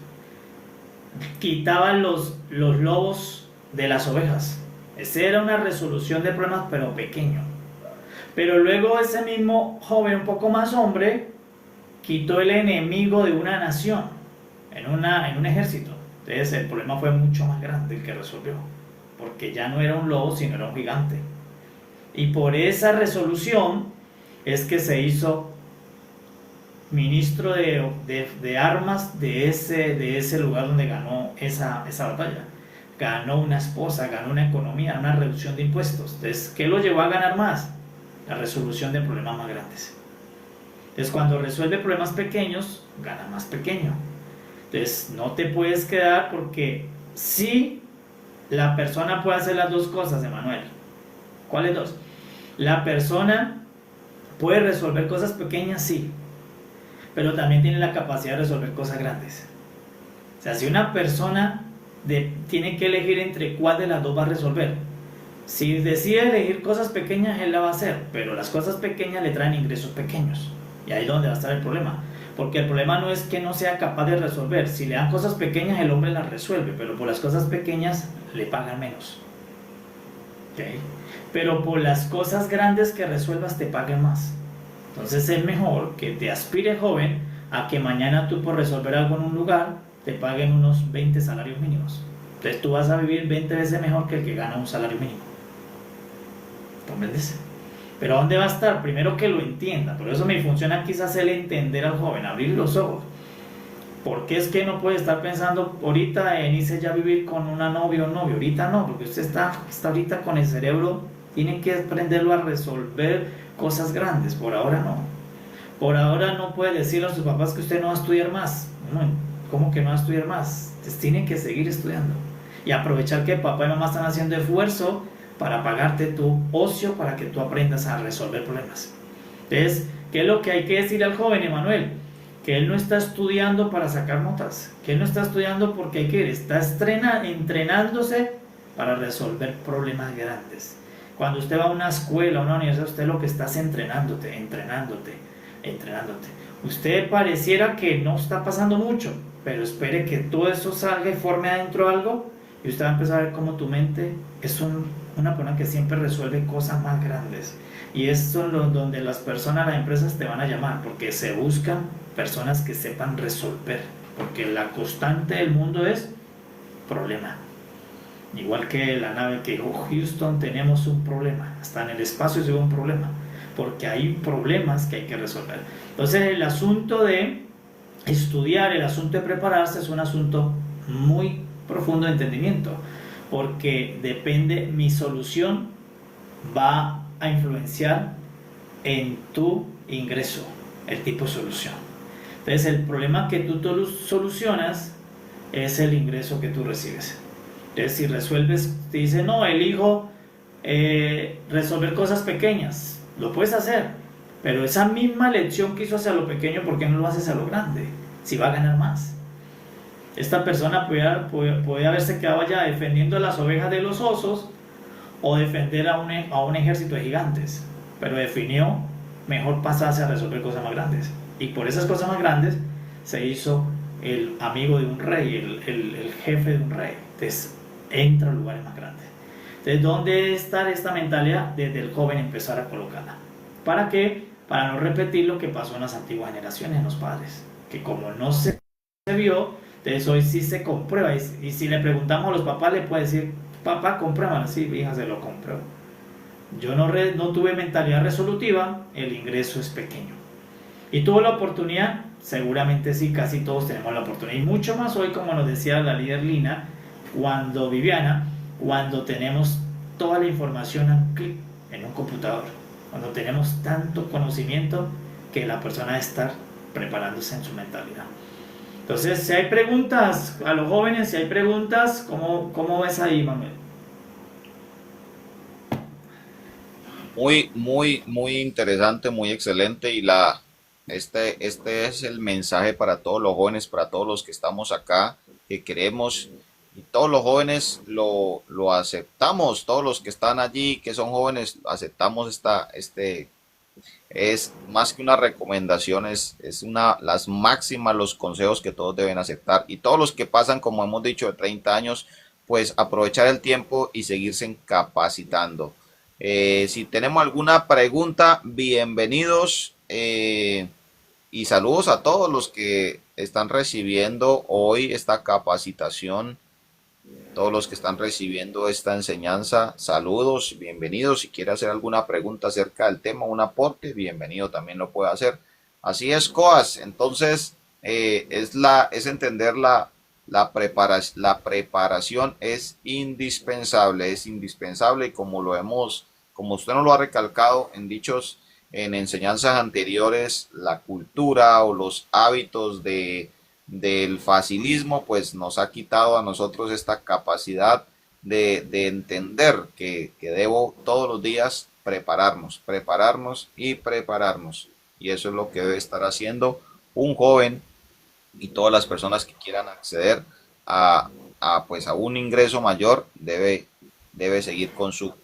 quitaba los lobos de las ovejas. Esa era una resolución de problemas, pero pequeño. Pero luego ese mismo joven, un poco más hombre, quitó el enemigo de una nación en un ejército. Entonces el problema fue mucho más grande el que resolvió, porque ya no era un lobo, sino era un gigante. Y por esa resolución es que se hizo ministro de armas de ese lugar donde ganó esa batalla. Ganó una esposa, ganó una economía, una reducción de impuestos. Entonces, ¿qué lo llevó a ganar más? La resolución de problemas más grandes. Entonces, cuando resuelve problemas pequeños, gana más pequeño. Entonces, no te puedes quedar, porque sí, la persona puede hacer las dos cosas, Emanuel. ¿Cuáles dos? La persona puede resolver cosas pequeñas, sí, pero también tiene la capacidad de resolver cosas grandes. O sea, si una persona tiene que elegir entre cuál de las dos va a resolver, si decide elegir cosas pequeñas, él la va a hacer, pero las cosas pequeñas le traen ingresos pequeños, y ahí es donde va a estar el problema. Porque el problema no es que no sea capaz de resolver. Si le dan cosas pequeñas, el hombre las resuelve, pero por las cosas pequeñas le pagan menos. ¿Okay? Pero por las cosas grandes que resuelvas te paguen más. Entonces es mejor que te aspire, joven, a que mañana tú, por resolver algo en un lugar, te paguen unos 20 salarios mínimos. Entonces tú vas a vivir 20 veces mejor que el que gana un salario mínimo. ¿Comprendes? Pero ¿dónde va a estar? Primero que lo entienda. Por eso mi función aquí es hacerle entender al joven, abrir los ojos. ¿Por qué es que no puede estar pensando ahorita en irse ya a vivir con una novia o novio? Ahorita no, porque usted está ahorita con el cerebro, tiene que aprenderlo a resolver cosas grandes. Por ahora no. Por ahora no puede decirle a sus papás que usted no va a estudiar más. ¿Cómo que no va a estudiar más? Entonces tiene que seguir estudiando. Y aprovechar que papá y mamá están haciendo esfuerzo para pagarte tu ocio, para que tú aprendas a resolver problemas. Entonces, ¿qué es lo que hay que decir al joven, Emanuel? Que él no está estudiando para sacar notas, que él no está estudiando porque quiere, está entrenándose para resolver problemas grandes. Cuando usted va a una escuela, a una universidad, usted lo que está es entrenándote. Usted pareciera que no está pasando mucho, pero espere que todo eso salga y forme adentro algo y usted va a empezar a ver cómo tu mente es una persona que siempre resuelve cosas más grandes. Y esto es donde las personas, las empresas te van a llamar, porque se buscan personas que sepan resolver, porque la constante del mundo es problema. Igual que la nave que dijo Houston, tenemos un problema, hasta en el espacio se ve un problema, porque hay problemas que hay que resolver. Entonces el asunto de estudiar, el asunto de prepararse es un asunto muy profundo de entendimiento, porque depende, mi solución va a influenciar en tu ingreso, el tipo de solución. Entonces el problema que tú solucionas es el ingreso que tú recibes. Entonces si resuelves, te dice no, elijo resolver cosas pequeñas, lo puedes hacer, pero esa misma lección que hizo hacia lo pequeño, ¿por qué no lo haces a lo grande? Si va a ganar más. Esta persona puede haberse quedado allá defendiendo las ovejas de los osos o defender a un ejército de gigantes, pero definió mejor pasarse a resolver cosas más grandes. Y por esas cosas más grandes se hizo el amigo de un rey, el jefe de un rey. Entonces entra a lugares más grandes. Entonces, ¿dónde está esta mentalidad? Desde el joven empezar a colocarla. ¿Para qué? Para no repetir lo que pasó en las antiguas generaciones, en los padres. Que como no se vio, entonces hoy sí se comprueba. Y si le preguntamos a los papás, le puede decir, papá, compruébalo. Sí, hija, se lo compró. Yo no tuve mentalidad resolutiva, el ingreso es pequeño. ¿Y tuvo la oportunidad? Seguramente sí, casi todos tenemos la oportunidad. Y mucho más hoy, como nos decía la líder Lina, Viviana, cuando tenemos toda la información a un clic en un computador, cuando tenemos tanto conocimiento que la persona debe estar preparándose en su mentalidad. Entonces, si hay preguntas a los jóvenes, si hay preguntas, ¿cómo ves ahí, Manuel? Muy interesante, muy excelente este es el mensaje para todos los jóvenes, para todos los que estamos acá, que queremos y todos los jóvenes lo aceptamos, todos los que están allí, que son jóvenes, aceptamos es más que una recomendación, es las máximas, los consejos que todos deben aceptar. Y todos los que pasan, como hemos dicho, de 30 años, pues aprovechar el tiempo y seguirse capacitando. Si tenemos alguna pregunta, bienvenidos y saludos a todos los que están recibiendo hoy esta capacitación, todos los que están recibiendo esta enseñanza, saludos, bienvenidos. Si quiere hacer alguna pregunta acerca del tema, un aporte, bienvenido, también lo puede hacer. Así es, Coas. Entonces, es entender la preparación es indispensable y como usted nos lo ha recalcado en enseñanzas anteriores, la cultura o los hábitos del facilismo, pues nos ha quitado a nosotros esta capacidad de entender que debo todos los días prepararnos y prepararnos. Y eso es lo que debe estar haciendo un joven y todas las personas que quieran acceder a, pues a un ingreso mayor debe seguir con su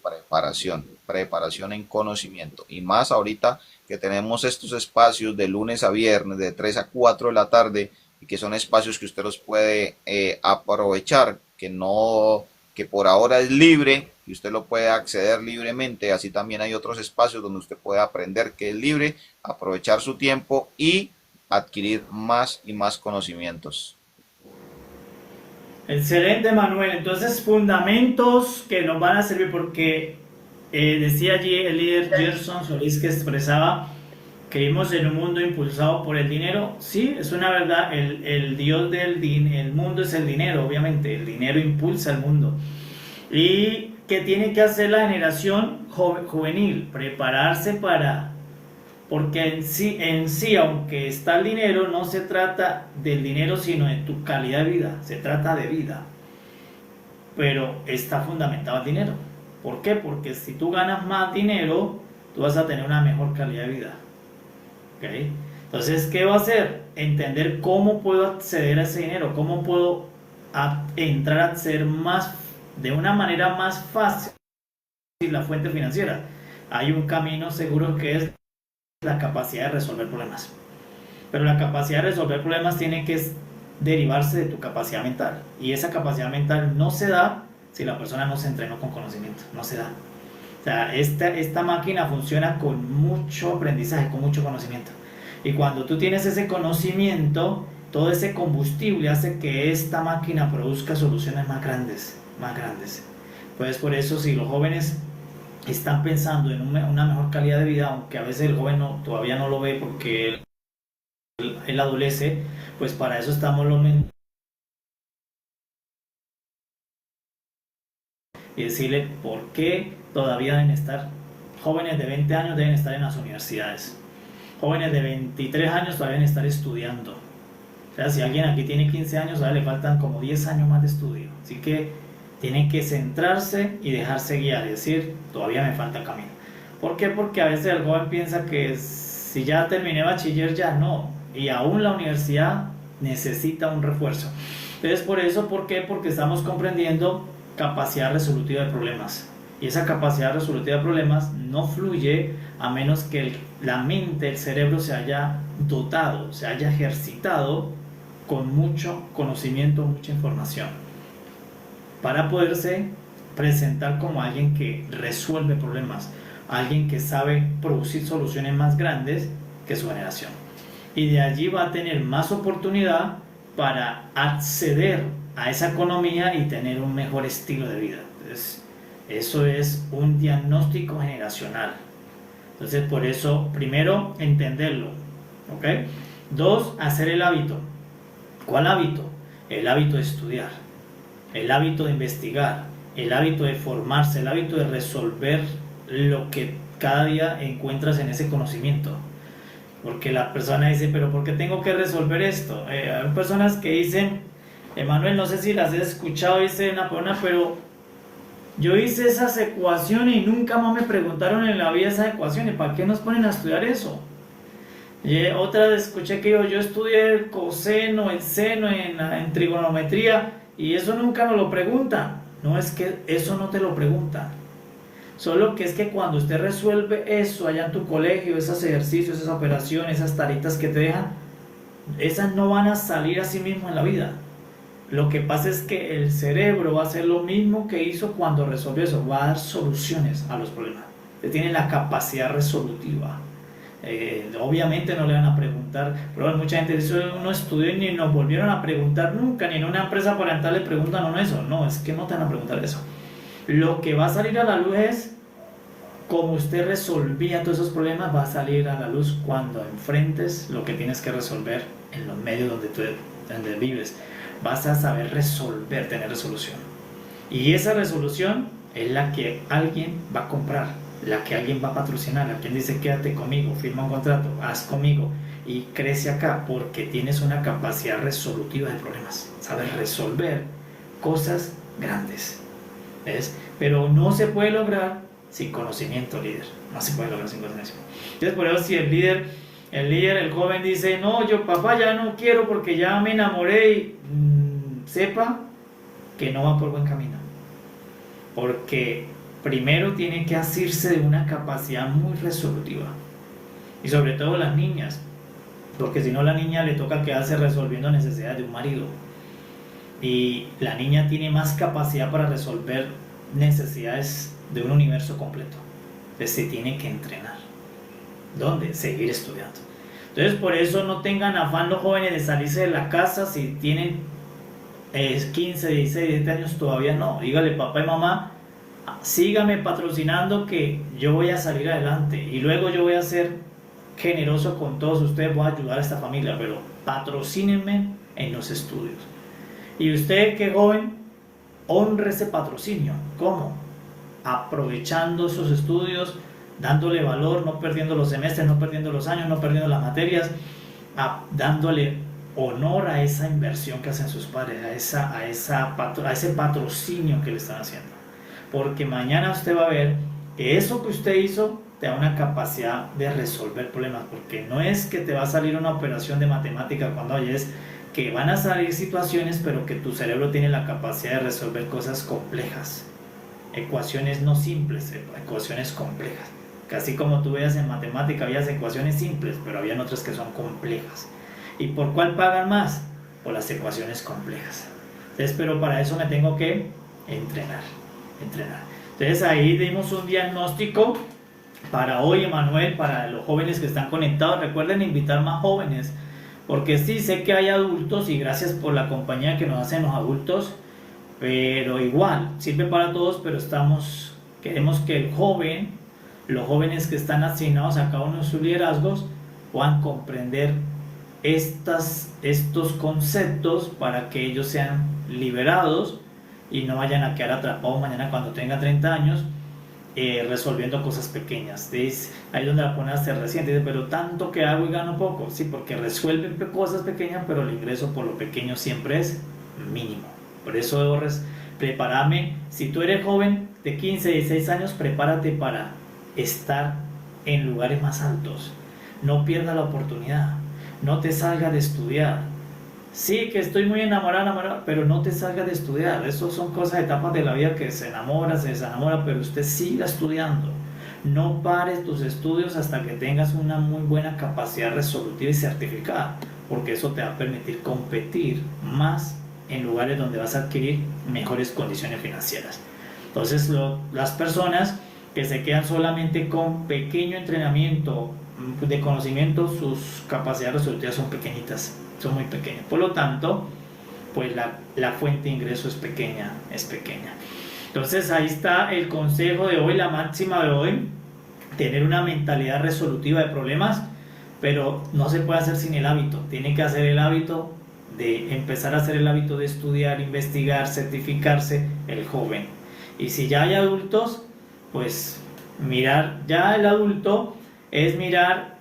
preparación en conocimiento. Y más ahorita que tenemos estos espacios de lunes a viernes de 3 a 4 de la tarde y que son espacios que usted los puede aprovechar, que por ahora es libre y usted lo puede acceder libremente. Así también hay otros espacios donde usted puede aprender que es libre, aprovechar su tiempo y adquirir más y más conocimientos. Excelente, Manuel. Entonces, fundamentos que nos van a servir porque decía allí el líder Gerson Solís que expresaba que vivimos en un mundo impulsado por el dinero. Sí, es una verdad. El dios el mundo es el dinero, obviamente. El dinero impulsa el mundo. ¿Y qué tiene que hacer la generación juvenil? Prepararse para... Porque en sí, aunque está el dinero, no se trata del dinero, sino de tu calidad de vida. Se trata de vida. Pero está fundamentado el dinero. ¿Por qué? Porque si tú ganas más dinero, tú vas a tener una mejor calidad de vida. ¿Okay? Entonces, ¿qué va a hacer? Entender cómo puedo acceder a ese dinero, cómo puedo entrar a acceder de una manera más fácil la fuente financiera. Hay un camino seguro que es la capacidad de resolver problemas. Pero la capacidad de resolver problemas tiene que derivarse de tu capacidad mental. Y esa capacidad mental no se da si la persona no se entrenó con conocimiento. No se da. O sea, esta máquina funciona con mucho aprendizaje, con mucho conocimiento. Y cuando tú tienes ese conocimiento, todo ese combustible hace que esta máquina produzca soluciones más grandes, más grandes. Pues por eso, si los jóvenes están pensando en una mejor calidad de vida, aunque a veces el joven todavía no lo ve porque él adolece, pues para eso estamos los mentores. Y decirle por qué todavía deben estar, jóvenes de 20 años deben estar en las universidades, jóvenes de 23 años todavía deben estar estudiando. O sea, si alguien aquí tiene 15 años, todavía le faltan como 10 años más de estudio. Así que tienen que centrarse y dejarse guiar, es decir, todavía me falta camino. ¿Por qué? Porque a veces el joven piensa que si ya terminé bachiller, ya no. Y aún la universidad necesita un refuerzo. Entonces, por eso, ¿por qué? Porque estamos comprendiendo capacidad resolutiva de problemas. Y esa capacidad resolutiva de problemas no fluye a menos que la mente, el cerebro se haya dotado, se haya ejercitado con mucho conocimiento, mucha información, para poderse presentar como alguien que resuelve problemas, alguien que sabe producir soluciones más grandes que su generación. Y de allí va a tener más oportunidad para acceder a esa economía y tener un mejor estilo de vida. Entonces, eso es un diagnóstico generacional. Entonces, por eso, primero, entenderlo. ¿Ok? 2, hacer el hábito. ¿Cuál hábito? El hábito de estudiar, el hábito de investigar, el hábito de formarse, el hábito de resolver lo que cada día encuentras en ese conocimiento. Porque la persona dice, pero ¿por qué tengo que resolver esto? Hay personas que dicen, Emanuel, no sé si las has escuchado, dice una persona, pero yo hice esas ecuaciones y nunca más me preguntaron en la vida esas ecuaciones, ¿para qué nos ponen a estudiar eso? Y otra vez escuché que yo estudié el coseno, el seno en trigonometría y eso nunca nos lo preguntan. No, es que eso no te lo preguntan. Solo que es que cuando usted resuelve eso allá en tu colegio, esos ejercicios, esas operaciones, esas taritas que te dejan, esas no van a salir a sí mismo en la vida. Lo que pasa es que el cerebro va a hacer lo mismo que hizo cuando resolvió eso, va a dar soluciones a los problemas. Usted tiene la capacidad resolutiva. Obviamente no le van a preguntar, pero mucha gente dice, uno estudió y ni nos volvieron a preguntar nunca, ni en una empresa parental le preguntan a uno eso. No, es que no te van a preguntar eso. Lo que va a salir a la luz es como usted resolvía todos esos problemas, va a salir a la luz cuando enfrentes lo que tienes que resolver en los medios donde vives. Vas a saber resolver, tener resolución. Y esa resolución es la que alguien va a comprar, la que alguien va a patrocinar, la que dice quédate conmigo, firma un contrato, haz conmigo y crece acá porque tienes una capacidad resolutiva de problemas. Sabes resolver cosas grandes. ¿Ves? Pero no se puede lograr sin conocimiento, líder. No se puede lograr sin conocimiento. Entonces, por eso, si el joven dice, no, yo papá ya no quiero porque ya me enamoré, y sepa que no va por buen camino. Porque primero tiene que asirse de una capacidad muy resolutiva. Y sobre todo las niñas. Porque si no, la niña le toca quedarse resolviendo necesidades de un marido. Y la niña tiene más capacidad para resolver necesidades de un universo completo. Entonces se tiene que entrenar. ¿Dónde? Seguir estudiando. Entonces por eso no tengan afán los jóvenes de salirse de la casa si tienen 15, 16, 17 años, todavía no. Dígale papá y mamá, sígame patrocinando que yo voy a salir adelante y luego yo voy a ser generoso con todos ustedes, voy a ayudar a esta familia, pero patrocínenme en los estudios. Y usted, que joven, honre ese patrocinio. ¿Cómo? Aprovechando esos estudios, dándole valor, no perdiendo los semestres, no perdiendo los años, no perdiendo las materias, dándole honor a esa inversión que hacen sus padres, a ese patrocinio que le están haciendo. Porque mañana usted va a ver que eso que usted hizo te da una capacidad de resolver problemas, porque no es que te va a salir una operación de matemática cuando oyes, que van a salir situaciones, pero que tu cerebro tiene la capacidad de resolver cosas complejas, ecuaciones no simples, ecuaciones complejas. Casi como tú veas en matemática, había ecuaciones simples, pero habían otras que son complejas. ¿Y por cuál pagan más? Por las ecuaciones complejas. Entonces, pero para eso me tengo que entrenar, entrenar. Entonces ahí dimos un diagnóstico para hoy, Emanuel, para los jóvenes que están conectados. Recuerden invitar más jóvenes, porque sí sé que hay adultos y gracias por la compañía que nos hacen los adultos, pero igual, sirve para todos, pero queremos que el joven, los jóvenes que están asignados a cada uno de sus liderazgos, puedan comprender estos conceptos para que ellos sean liberados y no vayan a quedar atrapados mañana cuando tengan 30 años resolviendo cosas pequeñas. ¿Ves? Ahí es donde la ponen a ser reciente. Dice, pero tanto que hago y gano poco. Sí, porque resuelven cosas pequeñas, pero el ingreso por lo pequeño siempre es mínimo. Por eso debo prepararme. Si tú eres joven de 15, 16 años, prepárate para estar en lugares más altos. No pierdas la oportunidad. No te salgas de estudiar. Sí, que estoy muy enamorado, pero no te salgas de estudiar. Eso son cosas, etapas de la vida que se enamora, se desenamora, pero usted siga estudiando. No pares tus estudios hasta que tengas una muy buena capacidad resolutiva y certificada, porque eso te va a permitir competir más en lugares donde vas a adquirir mejores condiciones financieras. Entonces, las personas que se quedan solamente con pequeño entrenamiento de conocimiento, sus capacidades resolutivas son pequeñitas, son muy pequeñas. Por lo tanto, pues la fuente de ingreso es pequeña, es pequeña. Entonces ahí está el consejo de hoy, la máxima de hoy: tener una mentalidad resolutiva de problemas, pero no se puede hacer sin el hábito. Tiene que hacer el hábito de empezar a hacer el hábito de estudiar, investigar, certificarse el joven. Y si ya hay adultos, pues mirar, ya el adulto es mirar,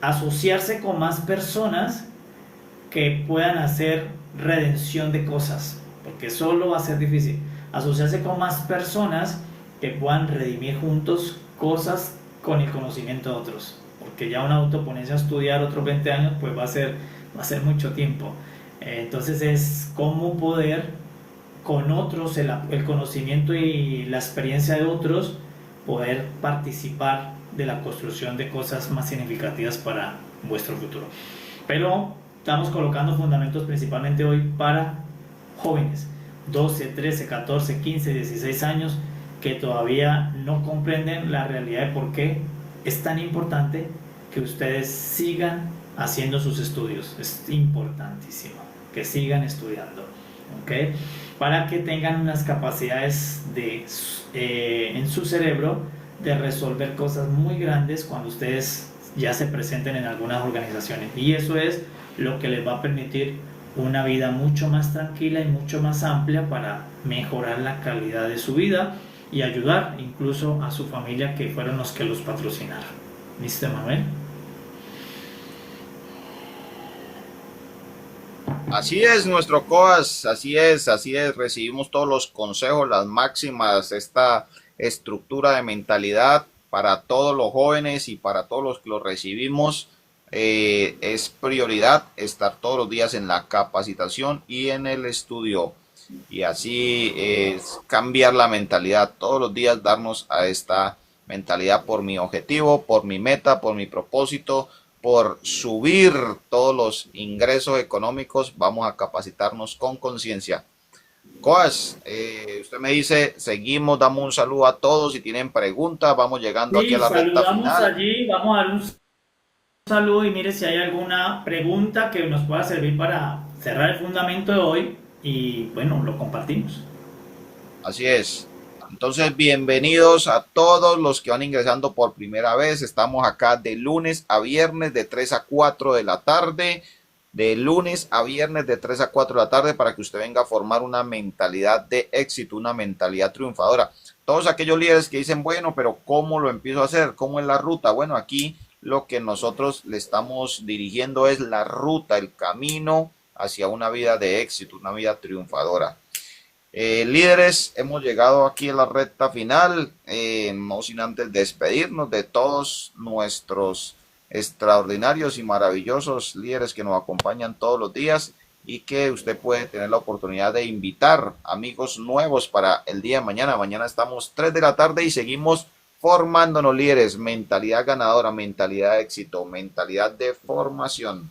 asociarse con más personas que puedan hacer redención de cosas, porque solo va a ser difícil. Asociarse con más personas que puedan redimir juntos cosas con el conocimiento de otros, porque ya un adulto ponerse a estudiar otros 20 años pues va a ser mucho tiempo. Entonces es cómo poder con otros, el conocimiento y la experiencia de otros, poder participar de la construcción de cosas más significativas para vuestro futuro. Pero estamos colocando fundamentos principalmente hoy para jóvenes, 12, 13, 14, 15, 16 años, que todavía no comprenden la realidad de por qué es tan importante que ustedes sigan haciendo sus estudios. Es importantísimo que sigan estudiando, ¿ok? Para que tengan unas capacidades en su cerebro de resolver cosas muy grandes cuando ustedes ya se presenten en algunas organizaciones, y eso es lo que les va a permitir una vida mucho más tranquila y mucho más amplia para mejorar la calidad de su vida y ayudar incluso a su familia, que fueron los que los patrocinaron. ¿Listo, Manuel? Así es, nuestro COAS, así es, recibimos todos los consejos, las máximas, esta estructura de mentalidad para todos los jóvenes y para todos los que lo recibimos. Es prioridad estar todos los días en la capacitación y en el estudio, y así es cambiar la mentalidad, todos los días darnos a esta mentalidad por mi objetivo, por mi meta, por mi propósito, por subir todos los ingresos económicos. Vamos a capacitarnos con conciencia. Coas, usted me dice, seguimos, damos un saludo a todos. Si tienen preguntas, vamos llegando aquí Sí, a la recta saludamos final. allí, vamos a dar un saludo y mire si hay alguna pregunta que nos pueda servir para cerrar el fundamento de hoy, y bueno, lo compartimos. Así es. Entonces, bienvenidos a todos los que van ingresando por primera vez. Estamos acá de lunes a viernes de 3 a 4 de la tarde. De lunes a viernes de 3 a 4 de la tarde, para que usted venga a formar una mentalidad de éxito, una mentalidad triunfadora. Todos aquellos líderes que dicen, bueno, pero ¿cómo lo empiezo a hacer? ¿Cómo es la ruta? Bueno, aquí lo que nosotros le estamos dirigiendo es la ruta, el camino hacia una vida de éxito, una vida triunfadora. Líderes, hemos llegado aquí a la recta final, no sin antes despedirnos de todos nuestros extraordinarios y maravillosos líderes que nos acompañan todos los días, y que usted puede tener la oportunidad de invitar amigos nuevos para el día de mañana. Mañana estamos 3 de la tarde y seguimos formándonos líderes, mentalidad ganadora, mentalidad de éxito, mentalidad de formación.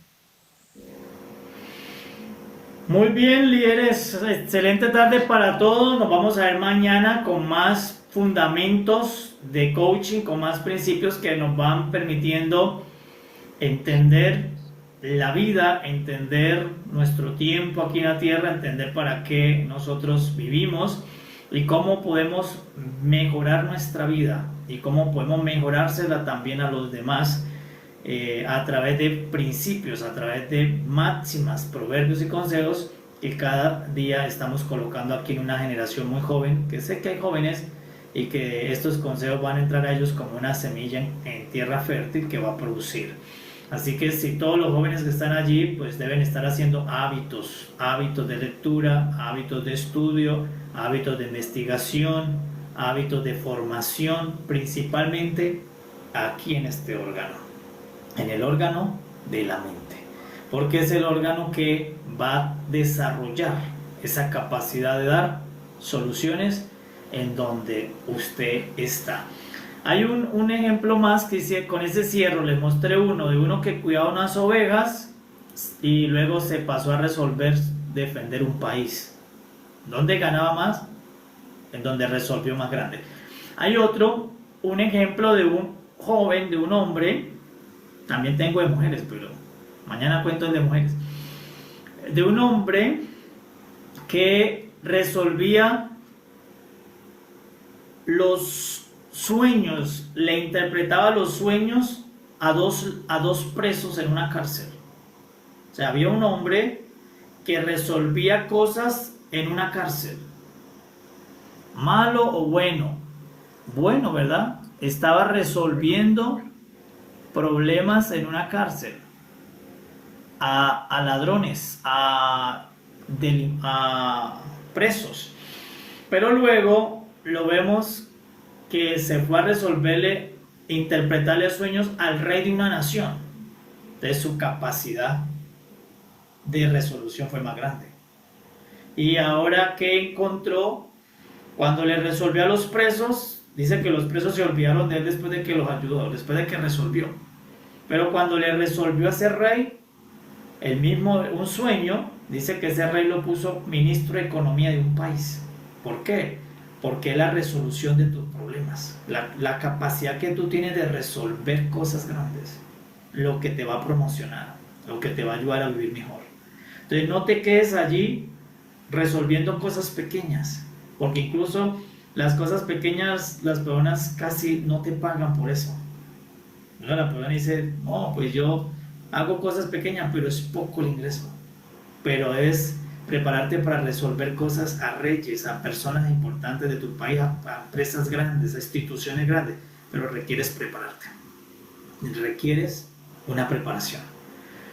Muy bien, líderes, excelente tarde para todos. Nos vamos a ver mañana con más fundamentos de coaching, con más principios que nos van permitiendo entender la vida, entender nuestro tiempo aquí en la tierra, entender para qué nosotros vivimos y cómo podemos mejorar nuestra vida y cómo podemos mejorársela también a los demás a través de principios, a través de máximas, proverbios y consejos que cada día estamos colocando aquí en una generación muy joven, que sé que hay jóvenes y que estos consejos van a entrar a ellos como una semilla en tierra fértil que va a producir. Así que si todos los jóvenes que están allí pues deben estar haciendo hábitos, hábitos de lectura, hábitos de estudio, hábitos de investigación, hábitos de formación, principalmente aquí en este órgano, en el órgano de la mente, porque es el órgano que va a desarrollar esa capacidad de dar soluciones en donde usted está. Hay un ejemplo más que con ese cierro les mostré uno de uno que cuidaba unas ovejas y luego se pasó a resolver defender un país. ¿Dónde ganaba más? En donde resolvió más grande. Hay otro, un ejemplo de un joven, de un hombre, también tengo de mujeres, pero mañana cuento el de mujeres, de un hombre que resolvía los sueños, le interpretaba los sueños a dos presos en una cárcel. O sea, había un hombre que resolvía cosas en una cárcel. Malo o bueno. Bueno, ¿verdad? Estaba resolviendo problemas en una cárcel. A ladrones, a presos. Pero luego lo vemos que se fue a resolverle, interpretarle sueños al rey de una nación. Entonces su capacidad de resolución fue más grande. Y ahora que encontró, cuando le resolvió a los presos, dice que los presos se olvidaron de él después de que los ayudó, después de que resolvió. Pero cuando le resolvió a ese rey, el mismo, un sueño, dice que ese rey lo puso ministro de economía de un país. ¿Por qué? Porque es la resolución de tus problemas, la capacidad que tú tienes de resolver cosas grandes, lo que te va a promocionar, lo que te va a ayudar a vivir mejor. Entonces no te quedes allí resolviendo cosas pequeñas, porque incluso las cosas pequeñas las personas casi no te pagan por eso. La persona dice, no, pues yo hago cosas pequeñas, pero es poco el ingreso, pero es prepararte para resolver cosas a reyes, a personas importantes de tu país, a empresas grandes, a instituciones grandes, pero requieres prepararte, requieres una preparación,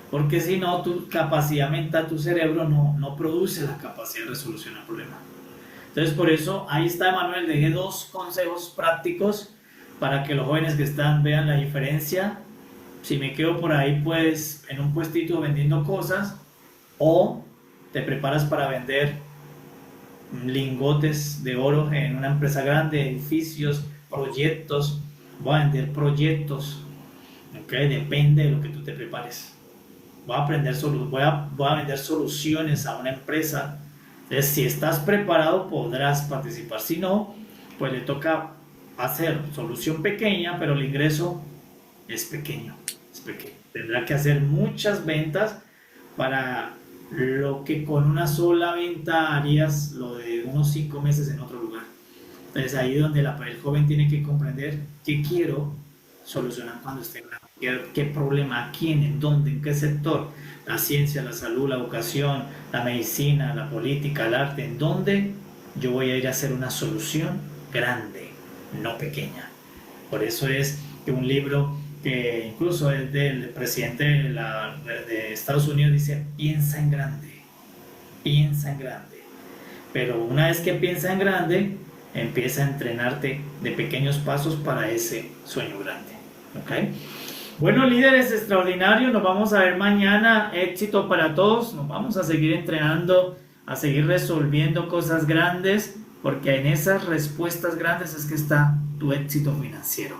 porque si no, tu capacidad mental, tu cerebro no produce la capacidad de resolucionar problemas. Entonces por eso ahí está Emanuel, dejé 2 consejos prácticos para que los jóvenes que están vean la diferencia. Si me quedo por ahí pues en un puestito vendiendo cosas, o te preparas para vender lingotes de oro en una empresa grande, edificios, proyectos. Voy a vender proyectos, ¿okay? Depende de lo que tú te prepares. Voy a vender soluciones a una empresa. Entonces, si estás preparado, podrás participar. Si no, pues le toca hacer solución pequeña, pero el ingreso es pequeño. Tendrá que hacer muchas ventas para lo que con una sola venta harías lo de unos 5 meses en otro lugar. Entonces ahí es donde el joven tiene que comprender qué quiero solucionar cuando esté grande, qué problema, a quién, en dónde, en qué sector, la ciencia, la salud, la educación, la medicina, la política, el arte, en dónde yo voy a ir a hacer una solución grande, no pequeña. Por eso es que un libro que incluso es del presidente de Estados Unidos, dice, piensa en grande, pero una vez que piensa en grande, empieza a entrenarte de pequeños pasos para ese sueño grande. ¿Okay? Bueno, líderes extraordinarios, nos vamos a ver mañana, éxito para todos, nos vamos a seguir entrenando, a seguir resolviendo cosas grandes, porque en esas respuestas grandes es que está tu éxito financiero.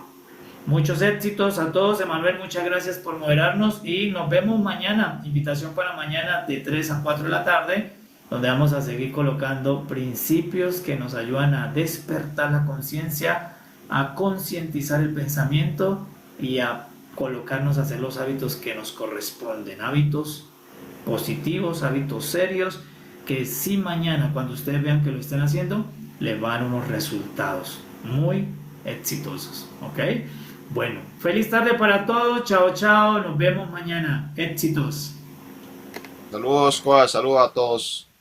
Muchos éxitos a todos. Emanuel, muchas gracias por moderarnos y nos vemos mañana. Invitación para mañana de 3 a 4 de la tarde, donde vamos a seguir colocando principios que nos ayudan a despertar la conciencia, a concientizar el pensamiento y a colocarnos a hacer los hábitos que nos corresponden, hábitos positivos, hábitos serios, que si mañana cuando ustedes vean que lo estén haciendo, les van a dar unos resultados muy exitosos, ¿ok? Bueno, feliz tarde para todos, chao chao, nos vemos mañana, éxitos. Saludos, Juan, saludos a todos.